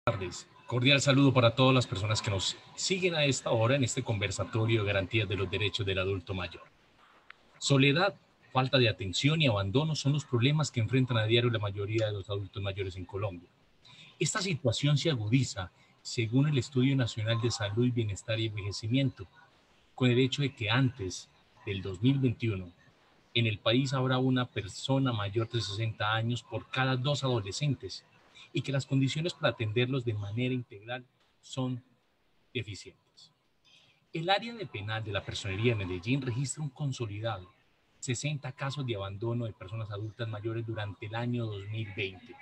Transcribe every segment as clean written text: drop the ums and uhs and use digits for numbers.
Tardes. Cordial saludo para todas las personas que nos siguen a esta hora en este conversatorio de garantías de los derechos del adulto mayor. Soledad, falta de atención y abandono son los problemas que enfrentan a diario la mayoría de los adultos mayores en Colombia. Esta situación se agudiza según el Estudio Nacional de Salud, Bienestar y Envejecimiento, con el hecho de que antes del 2021 en el país habrá una persona mayor de 60 años por cada 2 adolescentes y que las condiciones para atenderlos de manera integral son deficientes. El área de penal de la Personería de Medellín registra un consolidado 60 casos de abandono de personas adultas mayores durante el año 2020,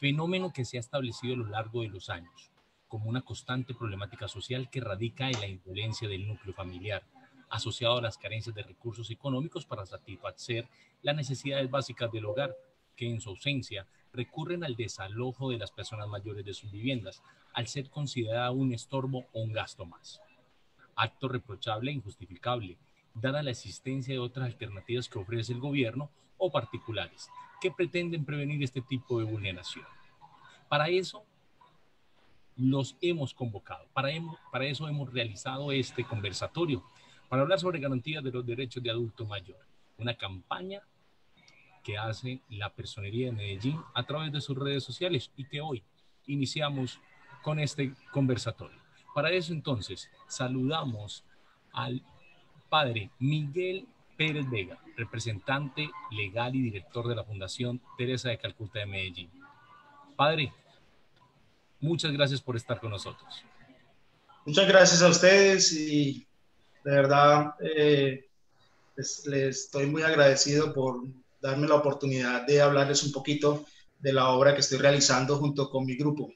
fenómeno que se ha establecido a lo largo de los años como una constante problemática social que radica en la indolencia del núcleo familiar, asociado a las carencias de recursos económicos para satisfacer las necesidades básicas del hogar, que en su ausencia recurren al desalojo de las personas mayores de sus viviendas, al ser considerada un estorbo o un gasto más. Acto reprochable e injustificable, dada la existencia de otras alternativas que ofrece el gobierno o particulares, que pretenden prevenir este tipo de vulneración. Para eso, los hemos convocado, para eso hemos realizado este conversatorio, para hablar sobre garantías de los derechos de adulto mayor, una campaña que hace la Personería de Medellín a través de sus redes sociales y que hoy iniciamos con este conversatorio. Para eso entonces saludamos al padre Miguel Pérez Vega, representante legal y director de la Fundación Teresa de Calcuta de Medellín. Padre, muchas gracias por estar con nosotros. Muchas gracias a ustedes y de verdad les estoy muy agradecido por darme la oportunidad de hablarles un poquito de la obra que estoy realizando junto con mi grupo.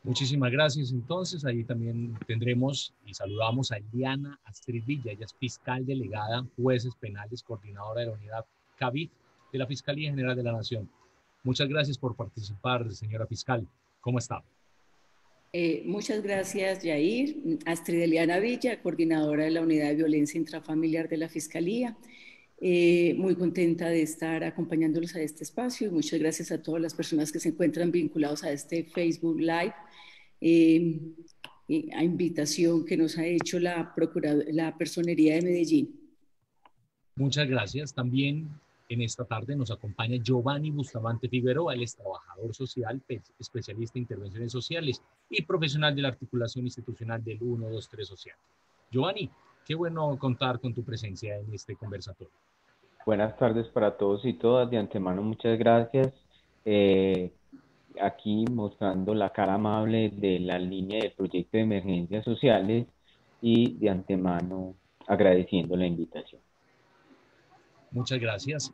Muchísimas gracias. Entonces, ahí también tendremos y saludamos a Eliana Astrid Villa. Ella es fiscal delegada, jueces penales, coordinadora de la unidad CABIF de la Fiscalía General de la Nación. Muchas gracias por participar, señora fiscal. ¿Cómo está? Muchas gracias, Yair. Astrid Eliana Villa, coordinadora de la Unidad de Violencia Intrafamiliar de la Fiscalía. Muy contenta de estar acompañándolos a este espacio y muchas gracias a todas las personas que se encuentran vinculados a este Facebook Live, a invitación que nos ha hecho la Personería de Medellín. Muchas gracias. También en esta tarde nos acompaña Giovanni Bustamante Figueroa. Él es trabajador social, especialista en intervenciones sociales y profesional de la articulación institucional del 123 Social. Giovanni, qué bueno contar con tu presencia en este conversatorio. Buenas tardes para todos y todas. De antemano, muchas gracias. Aquí mostrando la cara amable de la línea del proyecto de emergencias sociales y de antemano agradeciendo la invitación. Muchas gracias.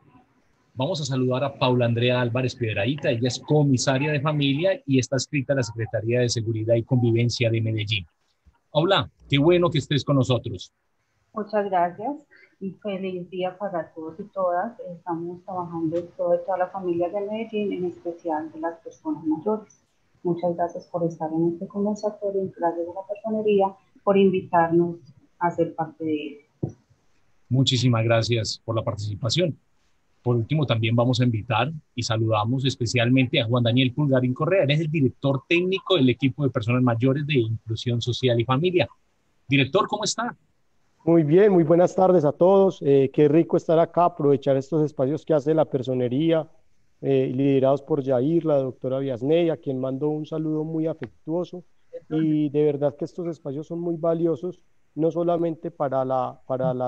Vamos a saludar a Paula Andrea Álvarez Piedrahita. Ella es comisaria de familia y está adscrita a la Secretaría de Seguridad y Convivencia de Medellín. Paula, qué bueno que estés con nosotros. Muchas gracias y feliz día para todos y todas. Estamos trabajando en todas las familias de Medellín, en especial de las personas mayores. Muchas gracias por estar en este conversatorio, gracias a la personería por invitarnos a ser parte de él. Muchísimas gracias por la participación. Por último, también vamos a invitar y saludamos especialmente a Juan Daniel Pulgarín Correa. Él es el director técnico del equipo de personas mayores de Inclusión Social y Familia. Director, ¿cómo está? Muy bien, muy buenas tardes a todos. Qué rico estar acá, aprovechar estos espacios que hace la personería, liderados por Yair, la doctora Viasney, a quien mando un saludo muy afectuoso. Y de verdad que estos espacios son muy valiosos, no solamente para la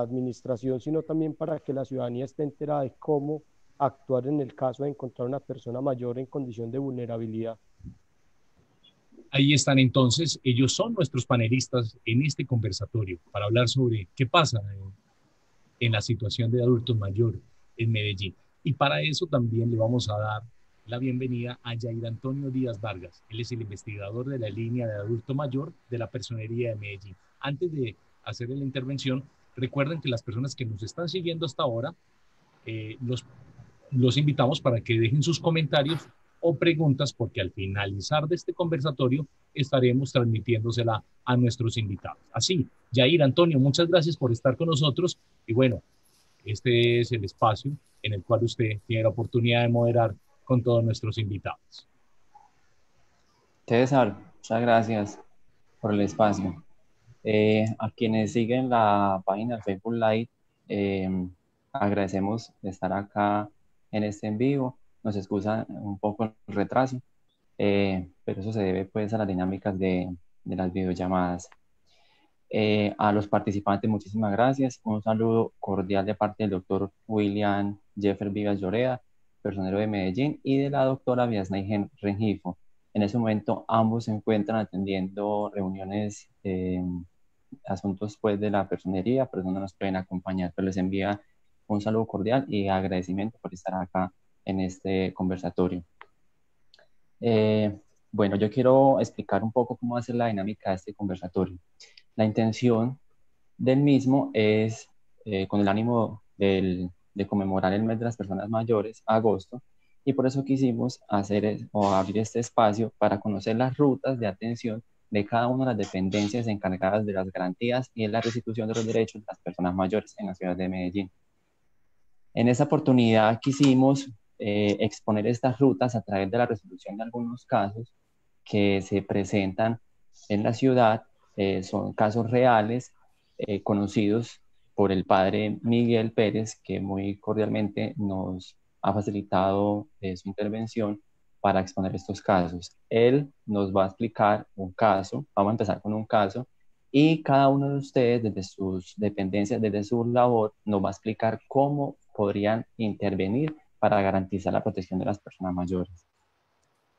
administración, sino también para que la ciudadanía esté enterada de cómo actuar en el caso de encontrar una persona mayor en condición de vulnerabilidad. Ahí están entonces, ellos son nuestros panelistas en este conversatorio para hablar sobre qué pasa en la situación de adultos mayores en Medellín. Y para eso también le vamos a dar la bienvenida a Yair Antonio Díaz Vargas. Él es el investigador de la línea de adulto mayor de la Personería de Medellín. Antes de hacer la intervención, recuerden que las personas que nos están siguiendo hasta ahora, los invitamos para que dejen sus comentarios o preguntas, porque al finalizar de este conversatorio estaremos transmitiéndosela a nuestros invitados. Así, Yair, Antonio, muchas gracias por estar con nosotros y bueno, este es el espacio en el cual usted tiene la oportunidad de moderar con todos nuestros invitados. César, muchas gracias por el espacio. A quienes siguen la página de Facebook Live, agradecemos de estar acá en este en vivo. Nos excusa un poco el retraso, pero eso se debe pues a las dinámicas de las videollamadas. A los participantes, muchísimas gracias. Un saludo cordial de parte del doctor William Jeffer Vivas Lloreda, personero de Medellín, y de la doctora Viasney Rengifo. En ese momento ambos se encuentran atendiendo reuniones, asuntos pues de la personería, pero no nos pueden acompañar, pero les envía un saludo cordial y agradecimiento por estar acá en este conversatorio. Bueno, yo quiero explicar un poco cómo va a ser la dinámica de este conversatorio. La intención del mismo es, con el ánimo de conmemorar el mes de las personas mayores, agosto, y por eso quisimos abrir este espacio para conocer las rutas de atención de cada una de las dependencias encargadas de las garantías y de la restitución de los derechos de las personas mayores en la ciudad de Medellín. En esta oportunidad quisimos exponer estas rutas a través de la resolución de algunos casos que se presentan en la ciudad. Son casos reales, conocidos por el padre Miguel Pérez, que muy cordialmente nos ha facilitado su intervención para exponer estos casos. Él nos va a explicar un caso, vamos a empezar con un caso, y cada uno de ustedes, desde sus dependencias, desde su labor, nos va a explicar cómo podrían intervenir para garantizar la protección de las personas mayores.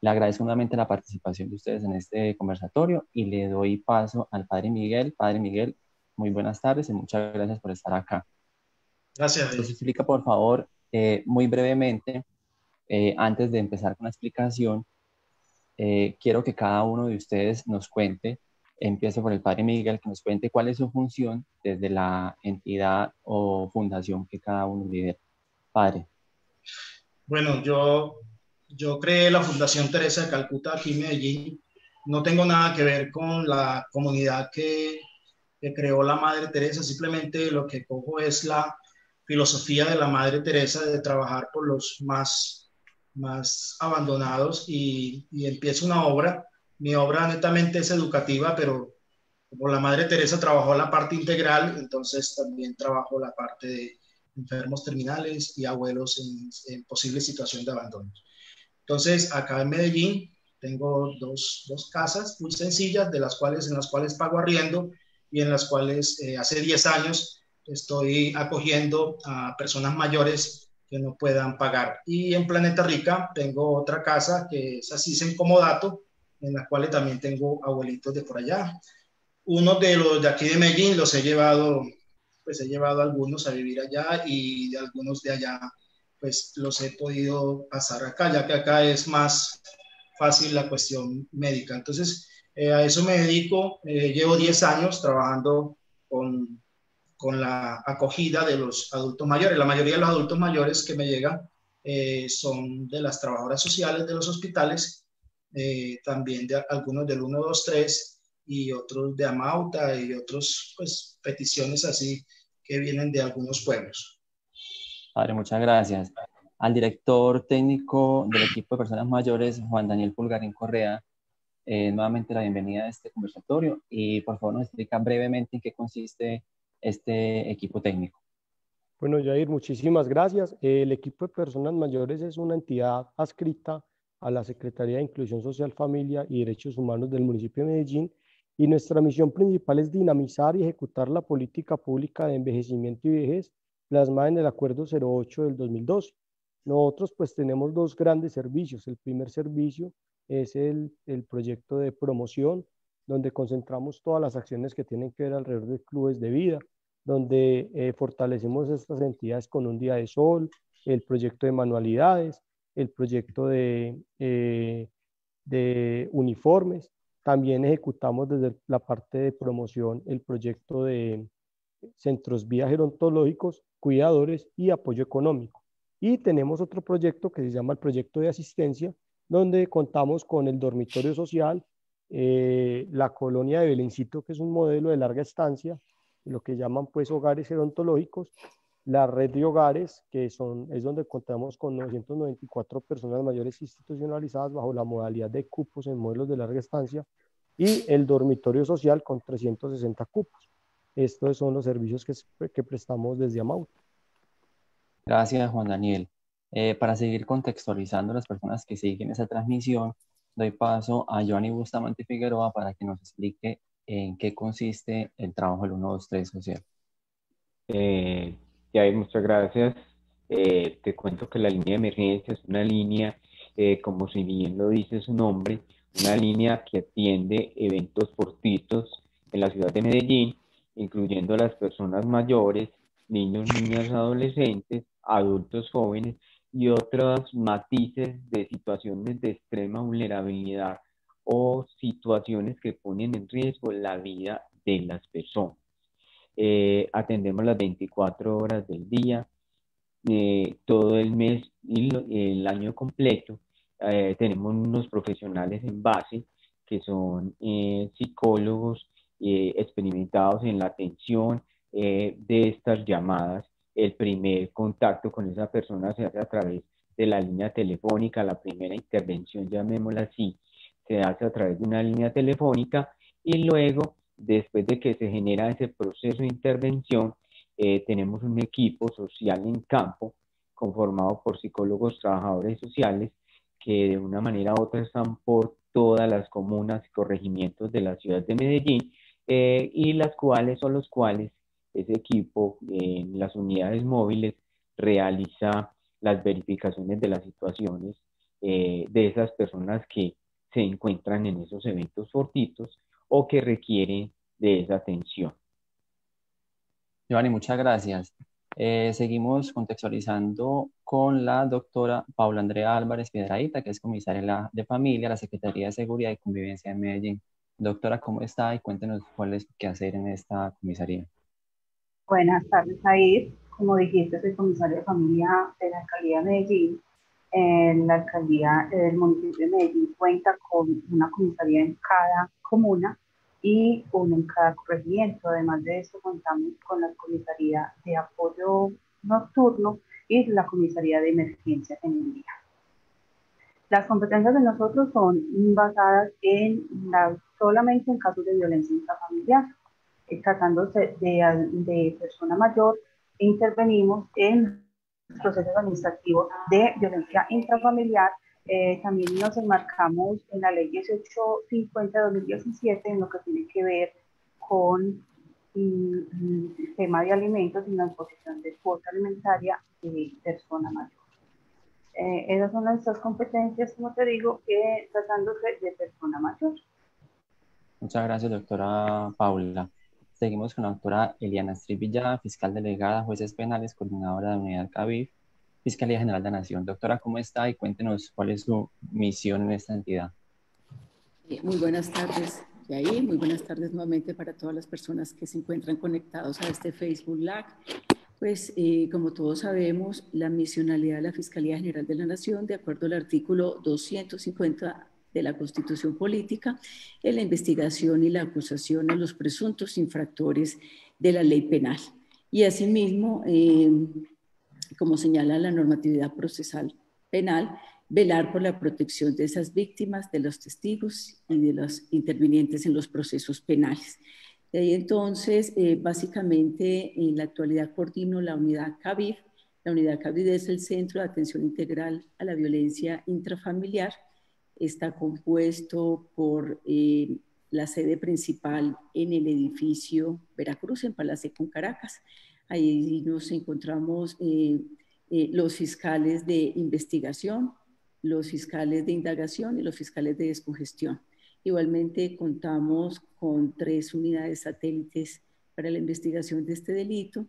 Le agradezco nuevamente la participación de ustedes en este conversatorio y le doy paso al padre Miguel. Padre Miguel, muy buenas tardes y muchas gracias por estar acá. Gracias. Nos explica, por favor, muy brevemente, antes de empezar con la explicación, quiero que cada uno de ustedes nos cuente, empiezo por el padre Miguel, que nos cuente cuál es su función desde la entidad o fundación que cada uno lidera. Padre. Bueno, yo creé la Fundación Teresa de Calcuta aquí en Medellín. No tengo nada que ver con la comunidad que creó la Madre Teresa, simplemente lo que cojo es la filosofía de la Madre Teresa de trabajar por los más abandonados y empiezo una obra. Mi obra netamente es educativa, pero como la Madre Teresa trabajó la parte integral, entonces también trabajo la parte de enfermos terminales y abuelos en posible situación de abandono. Entonces, acá en Medellín tengo dos casas muy sencillas, en las cuales pago arriendo y en las cuales hace 10 años estoy acogiendo a personas mayores que no puedan pagar. Y en Planeta Rica tengo otra casa que es así en comodato, en la cual también tengo abuelitos de por allá. Uno de los de aquí de Medellín los he llevado algunos a vivir allá y de algunos de allá pues los he podido pasar acá, ya que acá es más fácil la cuestión médica. Entonces, a eso me dedico. Llevo 10 años trabajando con la acogida de los adultos mayores. La mayoría de los adultos mayores que me llegan son de las trabajadoras sociales de los hospitales, también de algunos del 123 y otros de Amauta y otros, pues, peticiones así que vienen de algunos pueblos. Padre, muchas gracias. Al director técnico del equipo de personas mayores, Juan Daniel Pulgarín Correa, nuevamente la bienvenida a este conversatorio y por favor nos explica brevemente en qué consiste este equipo técnico. Bueno, Jair, muchísimas gracias. El equipo de personas mayores es una entidad adscrita a la Secretaría de Inclusión Social, Familia y Derechos Humanos del municipio de Medellín, y nuestra misión principal es dinamizar y ejecutar la política pública de envejecimiento y vejez plasmada en el Acuerdo 08 del 2012. Nosotros pues tenemos dos grandes servicios. El primer servicio es el proyecto de promoción, donde concentramos todas las acciones que tienen que ver alrededor de clubes de vida, donde fortalecemos estas entidades con un día de sol, el proyecto de manualidades, el proyecto de uniformes. También ejecutamos desde la parte de promoción el proyecto de centros vía gerontológicos, cuidadores y apoyo económico. Y tenemos otro proyecto que se llama el proyecto de asistencia, donde contamos con el dormitorio social, la colonia de Belencito, que es un modelo de larga estancia, lo que llaman pues hogares gerontológicos, la red de hogares, que es donde contamos con 994 personas mayores institucionalizadas bajo la modalidad de cupos en modelos de larga estancia, y el dormitorio social con 360 cupos. Estos son los servicios que prestamos desde AMAUT. Gracias, Juan Daniel. Para seguir contextualizando a las personas que siguen esa transmisión, doy paso a Joanny Bustamante Figueroa para que nos explique en qué consiste el trabajo del 123 social. Muchas gracias. Te cuento que la línea de emergencia es una línea, como si bien lo dice su nombre, una línea que atiende eventos fortuitos en la ciudad de Medellín, incluyendo a las personas mayores, niños, niñas, adolescentes, adultos jóvenes y otros matices de situaciones de extrema vulnerabilidad o situaciones que ponen en riesgo la vida de las personas. Atendemos las 24 horas del día, todo el mes y el año completo. Tenemos unos profesionales en base que son psicólogos experimentados en la atención de estas llamadas. El primer contacto con esa persona se hace a través de la línea telefónica. La primera intervención, llamémosla así, se hace a través de una línea telefónica, y luego, después de que se genera ese proceso de intervención, tenemos un equipo social en campo conformado por psicólogos, trabajadores sociales, que de una manera u otra están por todas las comunas y corregimientos de la ciudad de Medellín, y los cuales ese equipo en las unidades móviles realiza las verificaciones de las situaciones de esas personas que se encuentran en esos eventos fortuitos o que requieren de esa atención. Giovanni, muchas gracias. Seguimos contextualizando con la doctora Paula Andrea Álvarez Piedrahita, que es comisaria de familia, la Secretaría de Seguridad y Convivencia de Medellín. Doctora, ¿cómo está? Y cuéntenos cuál es qué hacer en esta comisaría. Buenas tardes, Jair. Como dijiste, soy comisaria de familia de la alcaldía de Medellín. La alcaldía del municipio de Medellín cuenta con una comisaría en cada comuna y uno en cada corregimiento. Además de eso, contamos con la comisaría de apoyo nocturno y la comisaría de emergencia en el día. Las competencias de nosotros son basadas solamente en casos de violencia intrafamiliar. Tratándose de persona mayor, intervenimos en procesos administrativos de violencia intrafamiliar. También nos enmarcamos en la ley 1850 de 2017 en lo que tiene que ver con el tema de alimentos y la imposición de cuota alimentaria de persona mayor. Esas son nuestras competencias, como te digo, tratándose de persona mayor. Muchas gracias, doctora Paula. Seguimos con la doctora Eliana Estribilla, fiscal delegada, jueces penales, coordinadora de unidad CABIF, Fiscalía General de la Nación. Doctora, ¿cómo está? Y cuéntenos cuál es su misión en esta entidad. Muy buenas tardes, Yair. Muy buenas tardes nuevamente para todas las personas que se encuentran conectados a este Facebook Live. Pues, como todos sabemos, la misionalidad de la Fiscalía General de la Nación, de acuerdo al artículo 250 de la Constitución Política, es la investigación y la acusación a los presuntos infractores de la ley penal. Y asimismo, como señala la normatividad procesal penal, velar por la protección de esas víctimas, de los testigos y de los intervinientes en los procesos penales. De ahí entonces, básicamente, en la actualidad coordino la unidad CABIF. La unidad CABIF es el Centro de Atención Integral a la Violencia Intrafamiliar. Está compuesto por la sede principal en el edificio Veracruz, en Palacecún, Caracas. Ahí nos encontramos los fiscales de investigación, los fiscales de indagación y los fiscales de descongestión. Igualmente contamos con 3 unidades satélites para la investigación de este delito.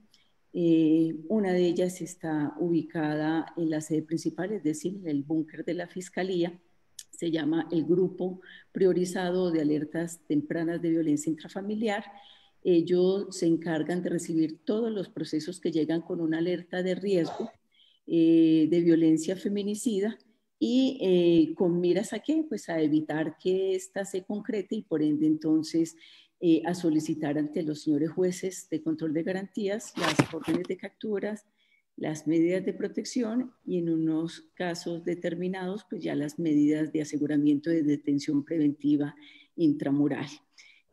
Una de ellas está ubicada en la sede principal, es decir, en el búnker de la Fiscalía. Se llama el Grupo Priorizado de Alertas Tempranas de Violencia Intrafamiliar. Ellos se encargan de recibir todos los procesos que llegan con una alerta de riesgo de violencia feminicida y con miras a qué, pues a evitar que ésta se concrete y por ende entonces a solicitar ante los señores jueces de control de garantías las órdenes de capturas, las medidas de protección y en unos casos determinados, pues ya las medidas de aseguramiento de detención preventiva intramural.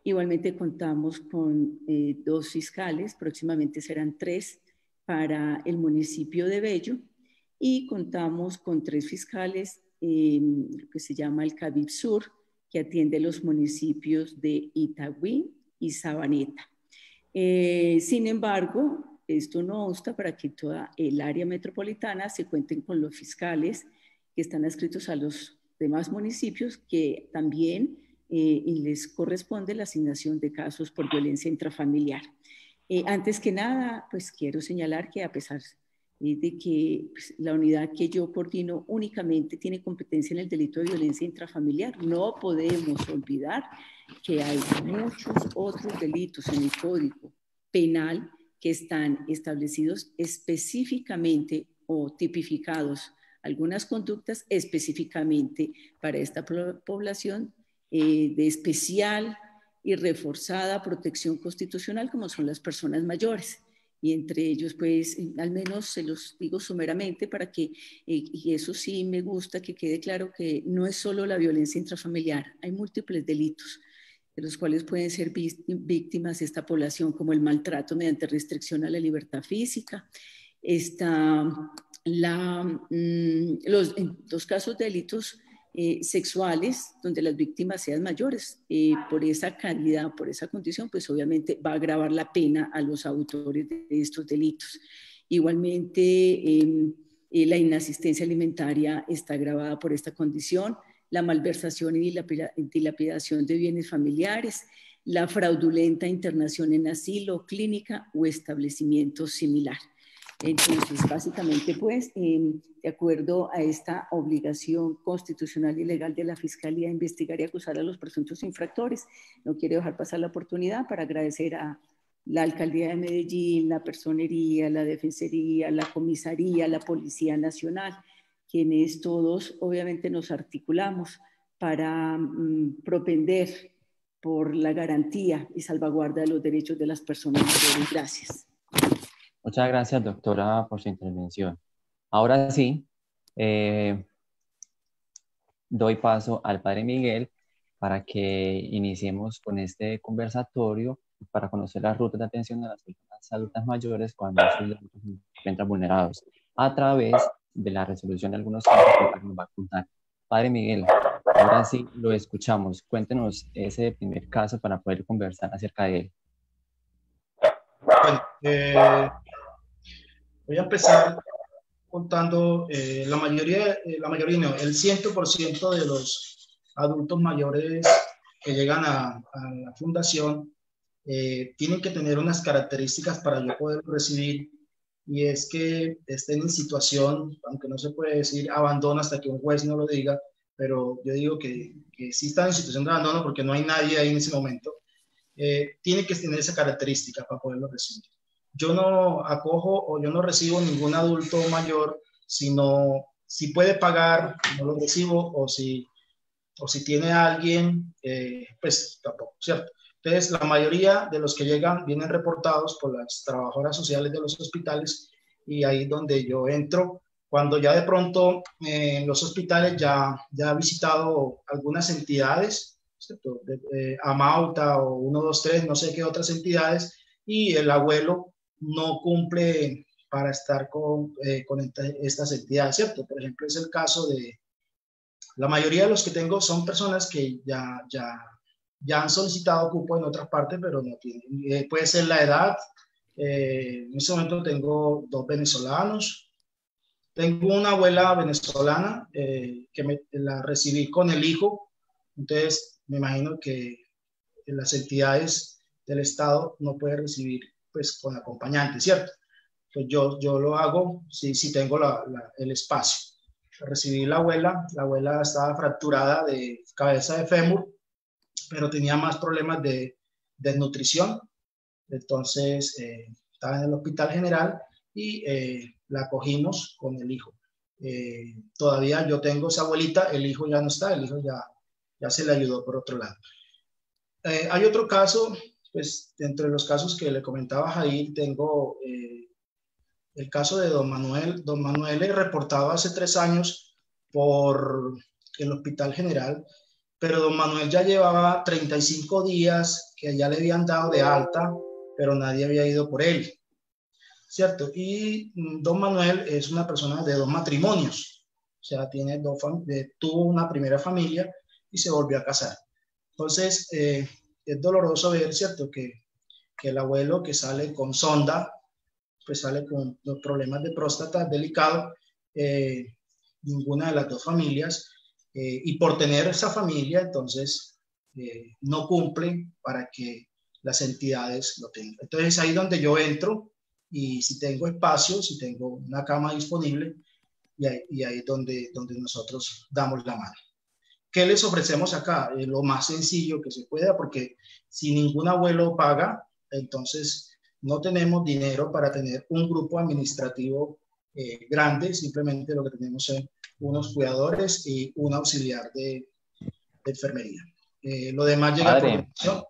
Igualmente contamos con 2 fiscales, próximamente serán 3 para el municipio de Bello, y contamos con 3 fiscales, lo que se llama el CABIB Sur, que atiende los municipios de Itagüí y Sabaneta. Sin embargo, esto no obsta para que toda el área metropolitana se cuenten con los fiscales que están adscritos a los demás municipios, que también les corresponde la asignación de casos por violencia intrafamiliar. Antes que nada, pues quiero señalar que a pesar de que pues, la unidad que yo coordino únicamente tiene competencia en el delito de violencia intrafamiliar, no podemos olvidar que hay muchos otros delitos en el Código Penal que están establecidos específicamente o tipificados algunas conductas específicamente para esta población de especial y reforzada protección constitucional, como son las personas mayores. Y entre ellos, pues, al menos se los digo someramente para que, y eso sí me gusta que quede claro que no es solo la violencia intrafamiliar, hay múltiples delitos de los cuales pueden ser víctimas esta población, como el maltrato mediante restricción a la libertad física. Está los casos de delitos sexuales, donde las víctimas sean mayores, por esa calidad, por esa condición, pues obviamente va a agravar la pena a los autores de estos delitos. Igualmente, la inasistencia alimentaria está agravada por esta condición, la malversación y dilapidación de bienes familiares, la fraudulenta internación en asilo, clínica o establecimiento similar. Entonces, básicamente, pues, de acuerdo a esta obligación constitucional y legal de la Fiscalía de investigar y acusar a los presuntos infractores, no quiero dejar pasar la oportunidad para agradecer a la Alcaldía de Medellín, la Personería, la Defensoría, la Comisaría, la Policía Nacional, quienes todos obviamente nos articulamos para propender por la garantía y salvaguarda de los derechos de las personas mayores. Gracias. Muchas gracias, doctora, por su intervención. Ahora sí, doy paso al padre Miguel para que iniciemos con este conversatorio para conocer las rutas de atención de las personas adultas mayores cuando sus derechos se encuentran vulnerados a través de la resolución de algunos casos que nos va a contar. Padre Miguel, ahora sí lo escuchamos. Cuéntenos ese primer caso para poder conversar acerca de él. Bueno, voy a empezar contando la mayoría no, el 100% de los adultos mayores que llegan a la fundación tienen que tener unas características para yo poder recibir, y es que estén en situación, aunque no se puede decir abandono hasta que un juez no lo diga, pero yo digo que sí están en situación de abandono porque no hay nadie ahí en ese momento, tiene que tener esa característica para poderlo recibir. Yo no acojo o yo no recibo ningún adulto mayor, sino si puede pagar, no lo recibo, o si tiene a alguien, pues tampoco, ¿cierto? Entonces, la mayoría de los que llegan vienen reportados por las trabajadoras sociales de los hospitales, y ahí es donde yo entro. Cuando ya de pronto en los hospitales ya he visitado algunas entidades, ¿cierto? Amauta o 123, no sé qué otras entidades, y el abuelo no cumple para estar con estas entidades, ¿cierto? Por ejemplo, es el caso de la mayoría de los que tengo son personas que ya han solicitado cupo en otras partes, pero no tienen. Puede ser la edad. En este momento tengo 2 venezolanos. Tengo una abuela venezolana que la recibí con el hijo. Entonces, me imagino que las entidades del Estado no pueden recibir pues con acompañante, ¿cierto? Pues yo lo hago si tengo el espacio. Recibí la abuela estaba fracturada de cabeza de fémur, pero tenía más problemas de desnutrición. Entonces estaba en el hospital general y la acogimos con el hijo. Todavía yo tengo esa abuelita, el hijo ya no está, el hijo ya se le ayudó por otro lado. Hay otro caso, pues entre los casos que le comentaba Jair, tengo el caso de don Manuel es reportado hace 3 años por el Hospital General, pero don Manuel ya llevaba 35 días que ya le habían dado de alta, pero nadie había ido por él, ¿cierto? Y don Manuel es una persona de 2 matrimonios, o sea, tuvo una primera familia y se volvió a casar. Entonces, es doloroso ver, ¿cierto?, que el abuelo que sale con sonda, pues sale con los problemas de próstata delicados, ninguna de las dos familias, y por tener esa familia, entonces, no cumplen para que las entidades lo tengan. Entonces, ahí donde yo entro, y si tengo espacio, si tengo una cama disponible, y ahí es donde nosotros damos la mano. ¿Qué les ofrecemos acá? Lo más sencillo que se pueda, porque si ningún abuelo paga, entonces no tenemos dinero para tener un grupo administrativo grande, simplemente lo que tenemos son unos cuidadores y un auxiliar de enfermería. Lo demás llega por donación.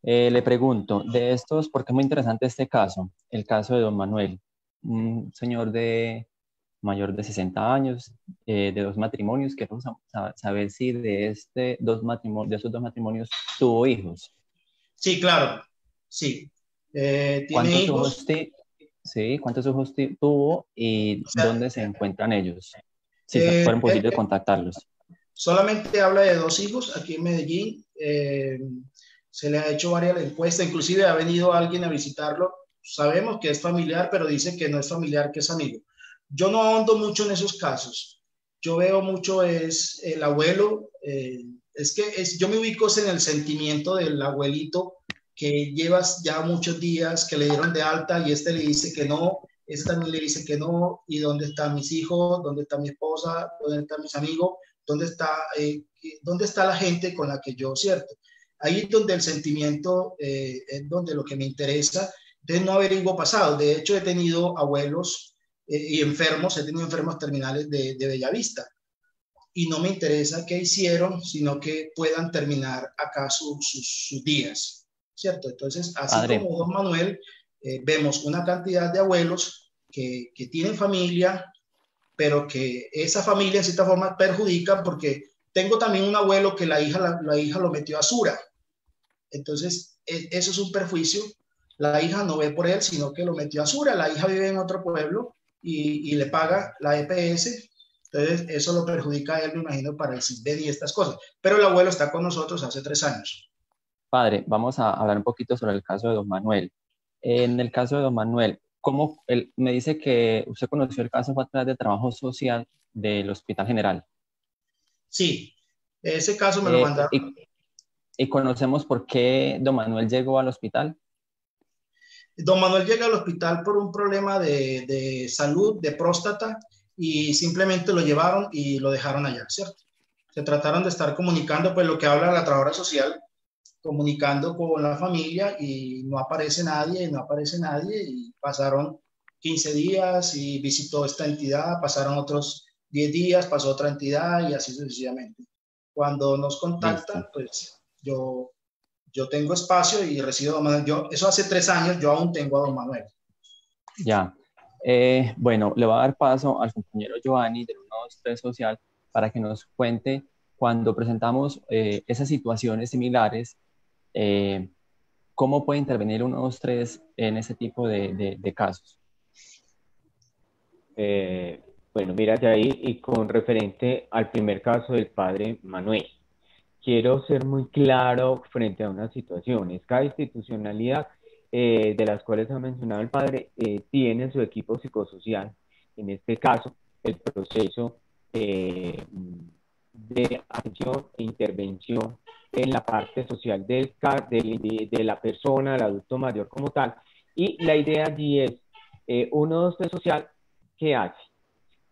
Le pregunto, de estos, porque es muy interesante este caso, el caso de don Manuel, un señor mayor de 60 años, de 2 matrimonios. Queremos saber si de esos 2 matrimonios tuvo hijos. Sí, claro, sí. ¿Tiene hijos? Sí, ¿cuántos hijos tuvo y dónde se encuentran ellos? Si fuera posible contactarlos. Solamente habla de 2 hijos aquí en Medellín. Se le ha hecho varias encuestas, inclusive ha venido alguien a visitarlo. Sabemos que es familiar, pero dice que no es familiar, que es amigo. Yo no ahondo mucho en esos casos. Yo veo mucho es el abuelo. Yo me ubico en el sentimiento del abuelito que llevas ya muchos días que le dieron de alta y le dice que no, también le dice que no, y dónde están mis hijos, dónde está mi esposa, dónde están mis amigos, dónde está la gente con la que yo, ¿cierto? Ahí es donde el sentimiento es donde lo que me interesa. Entonces no averiguo pasado. De hecho, he tenido abuelos y enfermos, he tenido enfermos terminales de Bellavista. Y no me interesa qué hicieron, sino que puedan terminar acá sus días, ¿cierto? Entonces, así Padre, como don Manuel, vemos una cantidad de abuelos que tienen familia, pero que esa familia en cierta forma perjudica, porque tengo también un abuelo que la hija lo metió a Sura. Entonces, eso es un perjuicio. La hija no ve por él, sino que lo metió a Sura. La hija vive en otro pueblo y le paga la EPS. Entonces, eso lo perjudica a él, me imagino, para el CISBEN y estas cosas. Pero el abuelo está con nosotros hace 3 años. Padre, vamos a hablar un poquito sobre el caso de don Manuel. En el caso de don Manuel, ¿cómo me dice que usted conoció el caso a través de trabajo social del Hospital General? Sí, ese caso me lo mandaron. ¿Y conocemos por qué don Manuel llegó al hospital? Don Manuel llega al hospital por un problema de salud, de próstata, y simplemente lo llevaron y lo dejaron allá, ¿cierto? Se trataron de estar comunicando, pues lo que habla la trabajadora social, comunicando con la familia, y no aparece nadie, y pasaron 15 días y visitó esta entidad, pasaron otros 10 días, pasó otra entidad y así sucesivamente. Cuando nos contactan, pues yo tengo espacio y recibo a don Manuel. Eso hace 3 años, yo aún tengo a don Manuel. Ya. Bueno, le voy a dar paso al compañero Giovanni del 123 Social para que nos cuente cuando presentamos esas situaciones similares, cómo puede intervenir 123 en ese tipo de casos. Bueno, mira, Jair, y con referente al primer caso del padre Manuel, quiero ser muy claro frente a unas situaciones. Cada institucionalidad de las cuales ha mencionado el padre tiene su equipo psicosocial. En este caso, el proceso de acción e intervención en la parte social de la persona, del adulto mayor como tal. Y la idea allí es, 123 Social, ¿qué hace?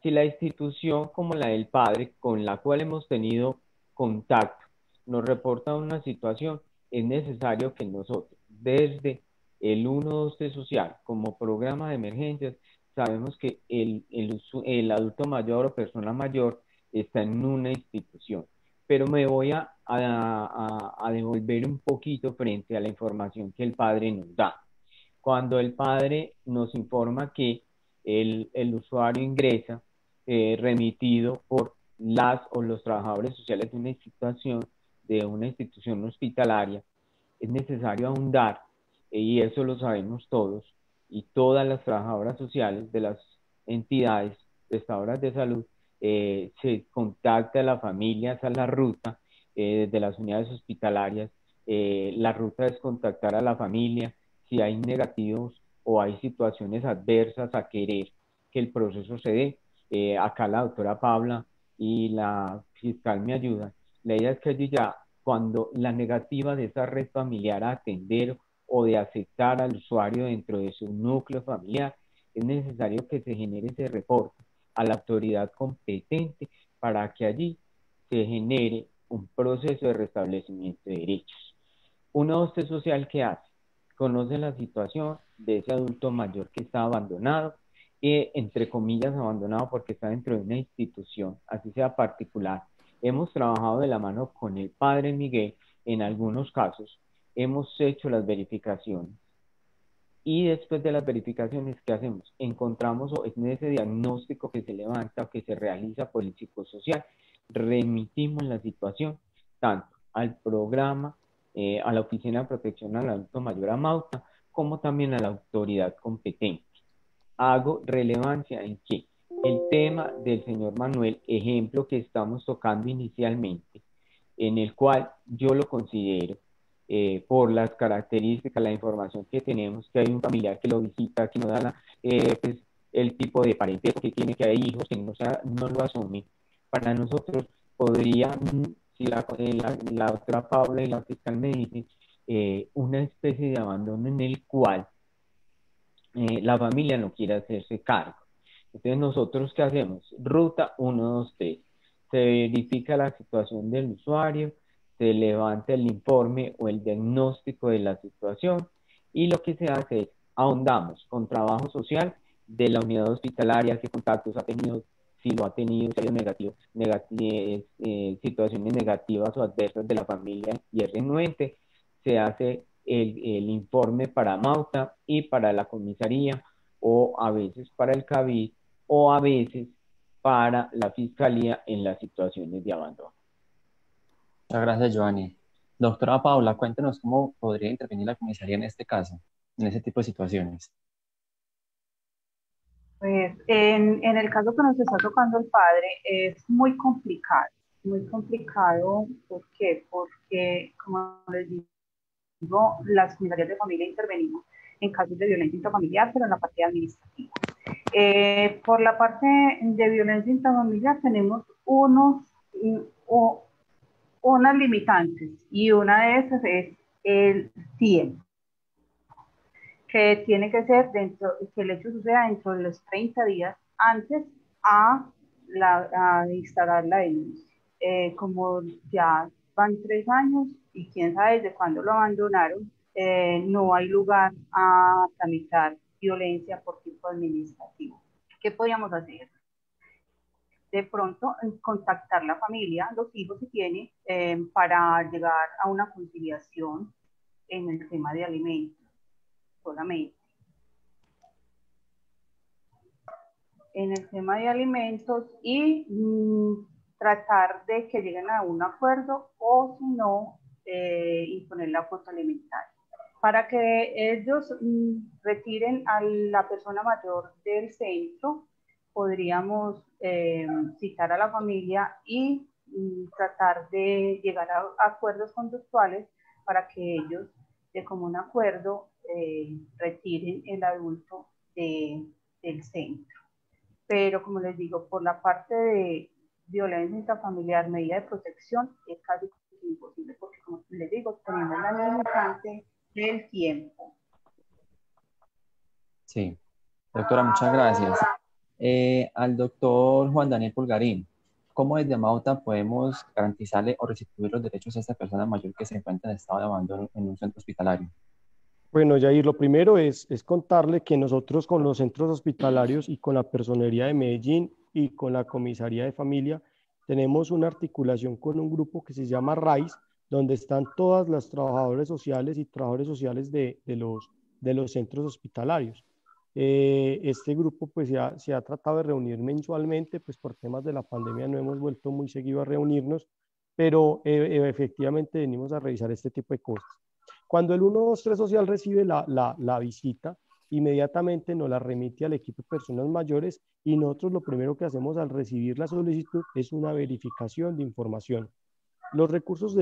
Si la institución como la del padre, con la cual hemos tenido contacto, nos reporta una situación, es necesario que nosotros, desde el 123 Social, como programa de emergencias, sabemos que el adulto mayor o persona mayor está en una institución. Pero me voy a devolver un poquito frente a la información que el padre nos da. Cuando el padre nos informa que el usuario ingresa remitido por las o los trabajadores sociales de una institución hospitalaria, es necesario ahondar, y eso lo sabemos todos, y todas las trabajadoras sociales de las entidades prestadoras de salud, se contacta a la familia, esa es la ruta de las unidades hospitalarias. La ruta es contactar a la familia si hay negativos o hay situaciones adversas a querer que el proceso se dé. Acá la doctora Paula y la fiscal me ayudan. La idea es que allí ya, cuando la negativa de esa red familiar a atender o de aceptar al usuario dentro de su núcleo familiar, es necesario que se genere ese reporte a la autoridad competente para que allí se genere un proceso de restablecimiento de derechos. Una OSCE social, ¿qué hace? Conoce la situación de ese adulto mayor que está abandonado, entre comillas abandonado porque está dentro de una institución, así sea particular. Hemos trabajado de la mano con el padre Miguel en algunos casos, hemos hecho las verificaciones y después de las verificaciones, ¿qué hacemos? Encontramos, o en ese diagnóstico que se levanta o que se realiza por el psicosocial, remitimos la situación tanto al programa, a la Oficina de Protección al Adulto Mayor a Mauta, como también a la autoridad competente. Hago relevancia en que el tema del señor Manuel, ejemplo que estamos tocando inicialmente, en el cual yo lo considero, por las características, la información que tenemos, que hay un familiar que lo visita, que no da pues, el tipo de parentesco que tiene, que hay hijos que no lo asumen. Para nosotros podría, si la doctora Paula y la fiscal me dicen, una especie de abandono en el cual la familia no quiere hacerse cargo. Entonces, ¿nosotros qué hacemos? Ruta 1, 2, 3. Se verifica la situación del usuario, se levanta el informe o el diagnóstico de la situación, y lo que se hace es ahondamos con trabajo social de la unidad hospitalaria, qué contactos ha tenido, si lo ha tenido, si hay situaciones negativas o adversas de la familia y es renuente. Se hace el informe para Mauta y para la comisaría, o a veces para el CABID, o a veces para la fiscalía en las situaciones de abandono. Muchas gracias, Giovanni. Doctora Paula, cuéntenos cómo podría intervenir la comisaría en este caso, en ese tipo de situaciones. Pues en el caso que nos está tocando el padre es muy complicado. Muy complicado, ¿por qué? Porque, como les digo, las comisarías de familia intervenimos en casos de violencia intrafamiliar, pero en la parte administrativa. Por la parte de violencia intrafamiliar tenemos unas limitantes, y una de esas es el tiempo, que tiene que ser que el hecho suceda dentro de los 30 días antes a instalar la denuncia. Como ya van 3 años y quién sabe desde cuándo lo abandonaron, no hay lugar a tramitar violencia por tipo administrativo. ¿Qué podríamos hacer? De pronto contactar la familia, los hijos si tiene, para llegar a una conciliación en el tema de alimentos solamente. En el tema de alimentos y tratar de que lleguen a un acuerdo, o si no, imponer la cuota alimentaria. Para que ellos retiren a la persona mayor del centro, podríamos citar a la familia y tratar de llegar a acuerdos conductuales para que ellos, de común acuerdo, retiren el adulto del centro. Pero, como les digo, por la parte de violencia intrafamiliar, medida de protección, es casi imposible, porque, como les digo, tenemos la limitante del tiempo. Sí, doctora, muchas gracias. Al doctor Juan Daniel Pulgarín, ¿cómo desde Mauta podemos garantizarle o restituir los derechos a esta persona mayor que se encuentra en estado de abandono en un centro hospitalario? Bueno, Yair, lo primero es contarle que nosotros con los centros hospitalarios y con la Personería de Medellín y con la Comisaría de Familia tenemos una articulación con un grupo que se llama RAIS, donde están todas las trabajadoras sociales y trabajadores sociales de los de los centros hospitalarios. Este grupo pues se ha tratado de reunir mensualmente, pues por temas de la pandemia no hemos vuelto muy seguido a reunirnos, pero efectivamente venimos a revisar este tipo de cosas. Cuando el 123 social recibe la visita, inmediatamente nos la remite al equipo de personas mayores y nosotros lo primero que hacemos al recibir la solicitud es una verificación de información. Los recursos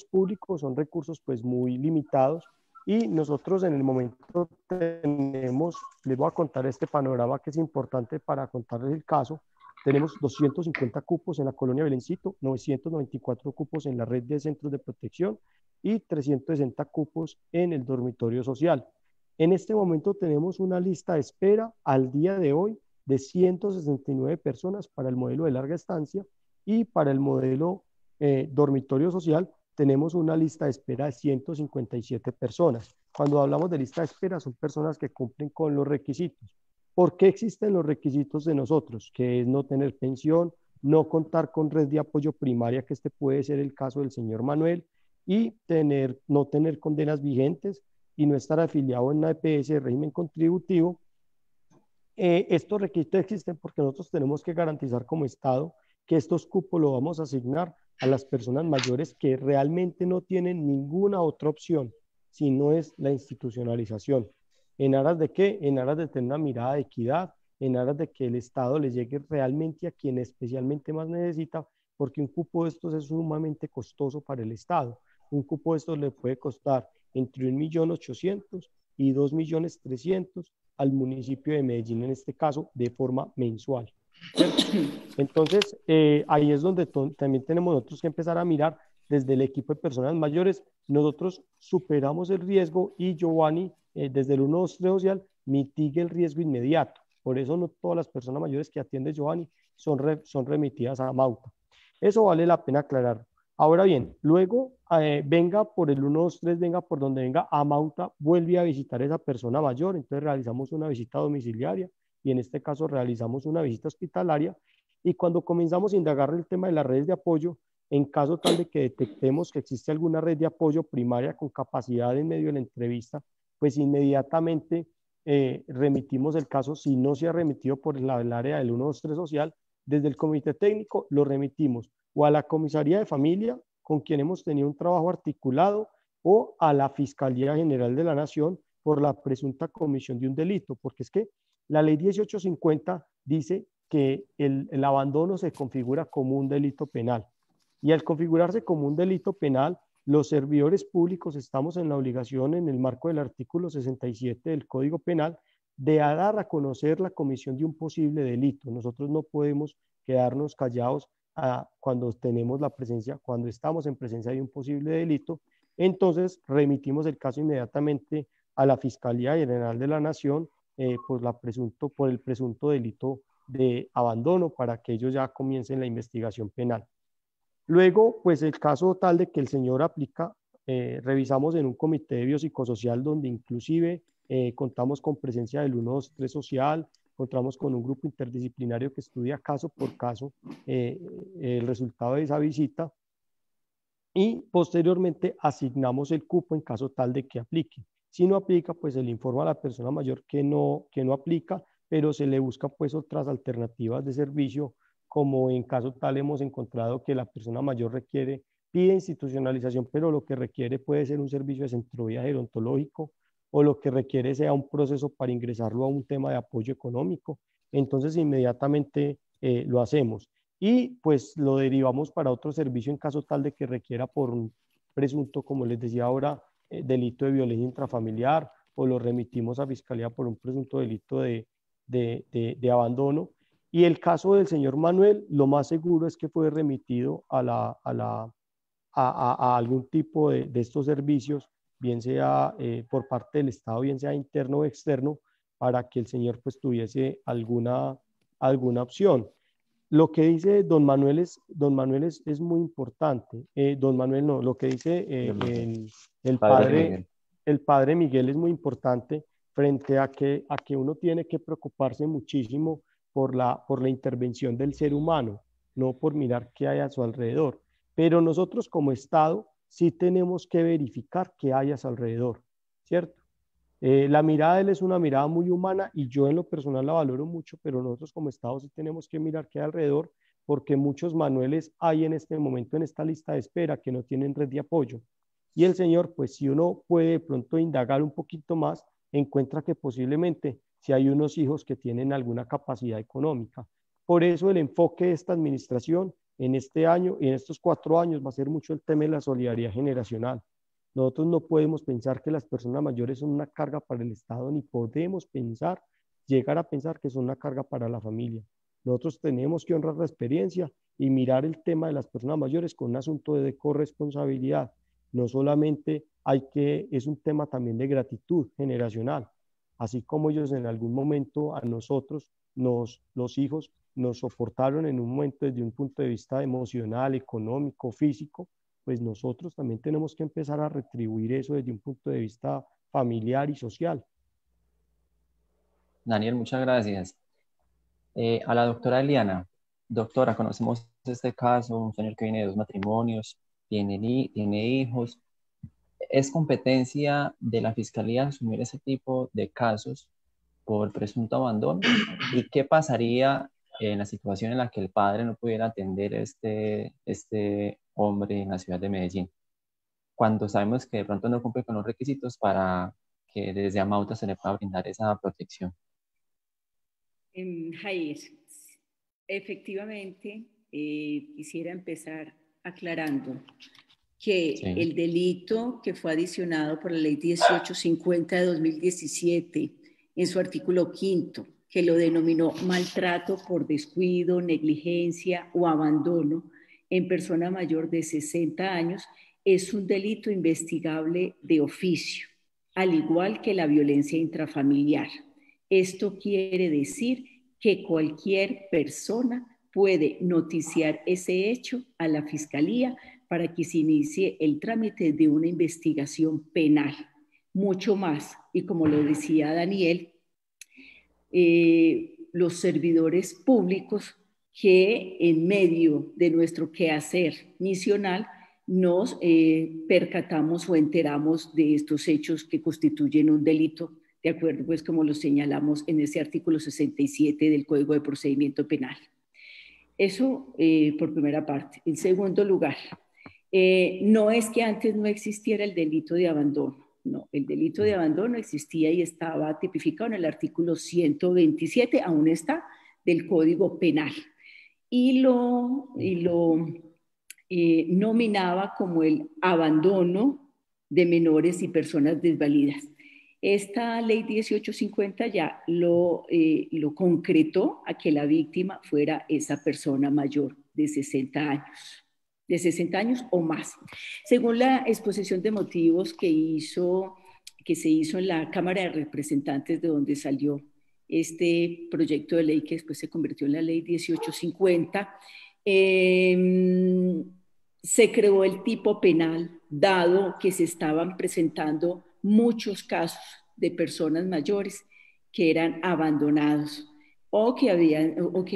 públicos son recursos pues muy limitados y nosotros en el momento tenemos, les voy a contar este panorama que es importante para contarles el caso. Tenemos 250 cupos en la colonia Belencito, 994 cupos en la red de centros de protección y 360 cupos en el dormitorio social. En este momento tenemos una lista de espera al día de hoy de 169 personas para el modelo de larga estancia y para el modelo dormitorio social tenemos una lista de espera de 157 personas. Cuando hablamos de lista de espera son personas que cumplen con los requisitos. ¿Por qué existen los requisitos de nosotros? Que es no tener pensión, no contar con red de apoyo primaria, que este puede ser el caso del señor Manuel, y no tener condenas vigentes y no estar afiliado en una EPS de régimen contributivo. Estos requisitos existen porque nosotros tenemos que garantizar como Estado que estos cupos los vamos a asignar a las personas mayores que realmente no tienen ninguna otra opción, si no es la institucionalización. ¿En aras de qué? En aras de tener una mirada de equidad, en aras de que el Estado les llegue realmente a quien especialmente más necesita, porque un cupo de estos es sumamente costoso para el Estado. Un cupo de estos le puede costar entre 1.800.000 y 2.300.000 al municipio de Medellín, en este caso, de forma mensual. Entonces, ahí es donde también tenemos nosotros que empezar a mirar desde el equipo de personas mayores. Nosotros superamos el riesgo y Giovanni, desde el 123 social, mitiga el riesgo inmediato. Por eso no todas las personas mayores que atiende Giovanni son remitidas a Mauta. Eso vale la pena aclarar. Ahora bien, luego venga por el 123, venga por donde venga a Mauta, vuelve a visitar a esa persona mayor, entonces realizamos una visita domiciliaria y en este caso realizamos una visita hospitalaria y cuando comenzamos a indagar el tema de las redes de apoyo, en caso tal de que detectemos que existe alguna red de apoyo primaria con capacidad en medio de la entrevista, pues inmediatamente remitimos el caso. Si no se ha remitido por el área del 123 social, desde el comité técnico lo remitimos o a la comisaría de familia, con quien hemos tenido un trabajo articulado, o a la Fiscalía General de la Nación por la presunta comisión de un delito, porque es que la ley 1850 dice que el abandono se configura como un delito penal. Y al configurarse como un delito penal, los servidores públicos estamos en la obligación, en el marco del artículo 67 del Código Penal, de dar a conocer la comisión de un posible delito. Nosotros no podemos quedarnos callados cuando estamos en presencia de un posible delito. Entonces remitimos el caso inmediatamente a la Fiscalía General de la Nación por el presunto delito de abandono para que ellos ya comiencen la investigación penal. Luego, pues el caso tal de que el señor aplica, revisamos en un comité de biopsicosocial donde inclusive contamos con presencia del 123 social, contamos con un grupo interdisciplinario que estudia caso por caso el resultado de esa visita y posteriormente asignamos el cupo en caso tal de que aplique. Si no aplica, pues se le informa a la persona mayor que no aplica, pero se le busca pues otras alternativas de servicio, como en caso tal hemos encontrado que la persona mayor pide institucionalización, pero lo que requiere puede ser un servicio de centro de vida gerontológico, o lo que requiere sea un proceso para ingresarlo a un tema de apoyo económico. Entonces inmediatamente lo hacemos y pues lo derivamos para otro servicio en caso tal de que requiera por un presunto, como les decía ahora, delito de violencia intrafamiliar, o lo remitimos a Fiscalía por un presunto delito de abandono. Y el caso del señor Manuel, lo más seguro es que fue remitido a algún tipo de estos servicios, bien sea por parte del Estado, bien sea interno o externo, para que el señor pues tuviese alguna opción. Lo que dice don Manuel es muy importante. Don Manuel no, lo que dice el padre Miguel es muy importante frente a que uno tiene que preocuparse muchísimo por la intervención del ser humano, no por mirar qué hay a su alrededor. Pero nosotros como Estado sí tenemos que verificar qué hay a su alrededor, ¿cierto? La mirada de él es una mirada muy humana y yo en lo personal la valoro mucho, pero nosotros como Estado sí tenemos que mirar qué hay alrededor, porque muchos Manueles hay en este momento en esta lista de espera que no tienen red de apoyo. Y el señor, pues si uno puede de pronto indagar un poquito más, encuentra que posiblemente si hay unos hijos que tienen alguna capacidad económica. Por eso el enfoque de esta administración en este año y en estos 4 años va a ser mucho el tema de la solidaridad generacional. Nosotros no podemos pensar que las personas mayores son una carga para el Estado, ni podemos pensar, llegar a pensar que son una carga para la familia. Nosotros tenemos que honrar la experiencia y mirar el tema de las personas mayores con un asunto de corresponsabilidad. No solamente es un tema también de gratitud generacional. Así como ellos en algún momento a nosotros, los hijos, nos soportaron en un momento desde un punto de vista emocional, económico, físico, pues nosotros también tenemos que empezar a retribuir eso desde un punto de vista familiar y social. Daniel, muchas gracias. A la doctora Eliana. Doctora, conocemos este caso, un señor que viene de 2 matrimonios, tiene hijos. ¿Es competencia de la Fiscalía asumir ese tipo de casos por presunto abandono? ¿Y qué pasaría en la situación en la que el padre no pudiera atender a este hombre en la ciudad de Medellín, cuando sabemos que de pronto no cumple con los requisitos para que desde Amauta se le pueda brindar esa protección? Jair, efectivamente, quisiera empezar aclarando que Sí. el delito que fue adicionado por la Ley 1850 de 2017, en su artículo 5º, que lo denominó maltrato por descuido, negligencia o abandono en persona mayor de 60 años, es un delito investigable de oficio, al igual que la violencia intrafamiliar. Esto quiere decir que cualquier persona puede noticiar ese hecho a la Fiscalía para que se inicie el trámite de una investigación penal. Mucho más, y como lo decía Daniel, los servidores públicos que en medio de nuestro quehacer misional nos percatamos o enteramos de estos hechos que constituyen un delito, de acuerdo, pues como lo señalamos en ese artículo 67 del Código de Procedimiento Penal. Eso por primera parte. En segundo lugar, no es que antes no existiera el delito de abandono. No, el delito de abandono existía y estaba tipificado en el artículo 127, aún está, del Código Penal. Y lo nominaba como el abandono de menores y personas desvalidas. Esta ley 1850 ya lo concretó a que la víctima fuera esa persona mayor de 60 años. De 60 años o más. Según la exposición de motivos que se hizo en la Cámara de Representantes, de donde salió este proyecto de ley que después se convirtió en la ley 1850, se creó el tipo penal, dado que se estaban presentando muchos casos de personas mayores que eran abandonados o que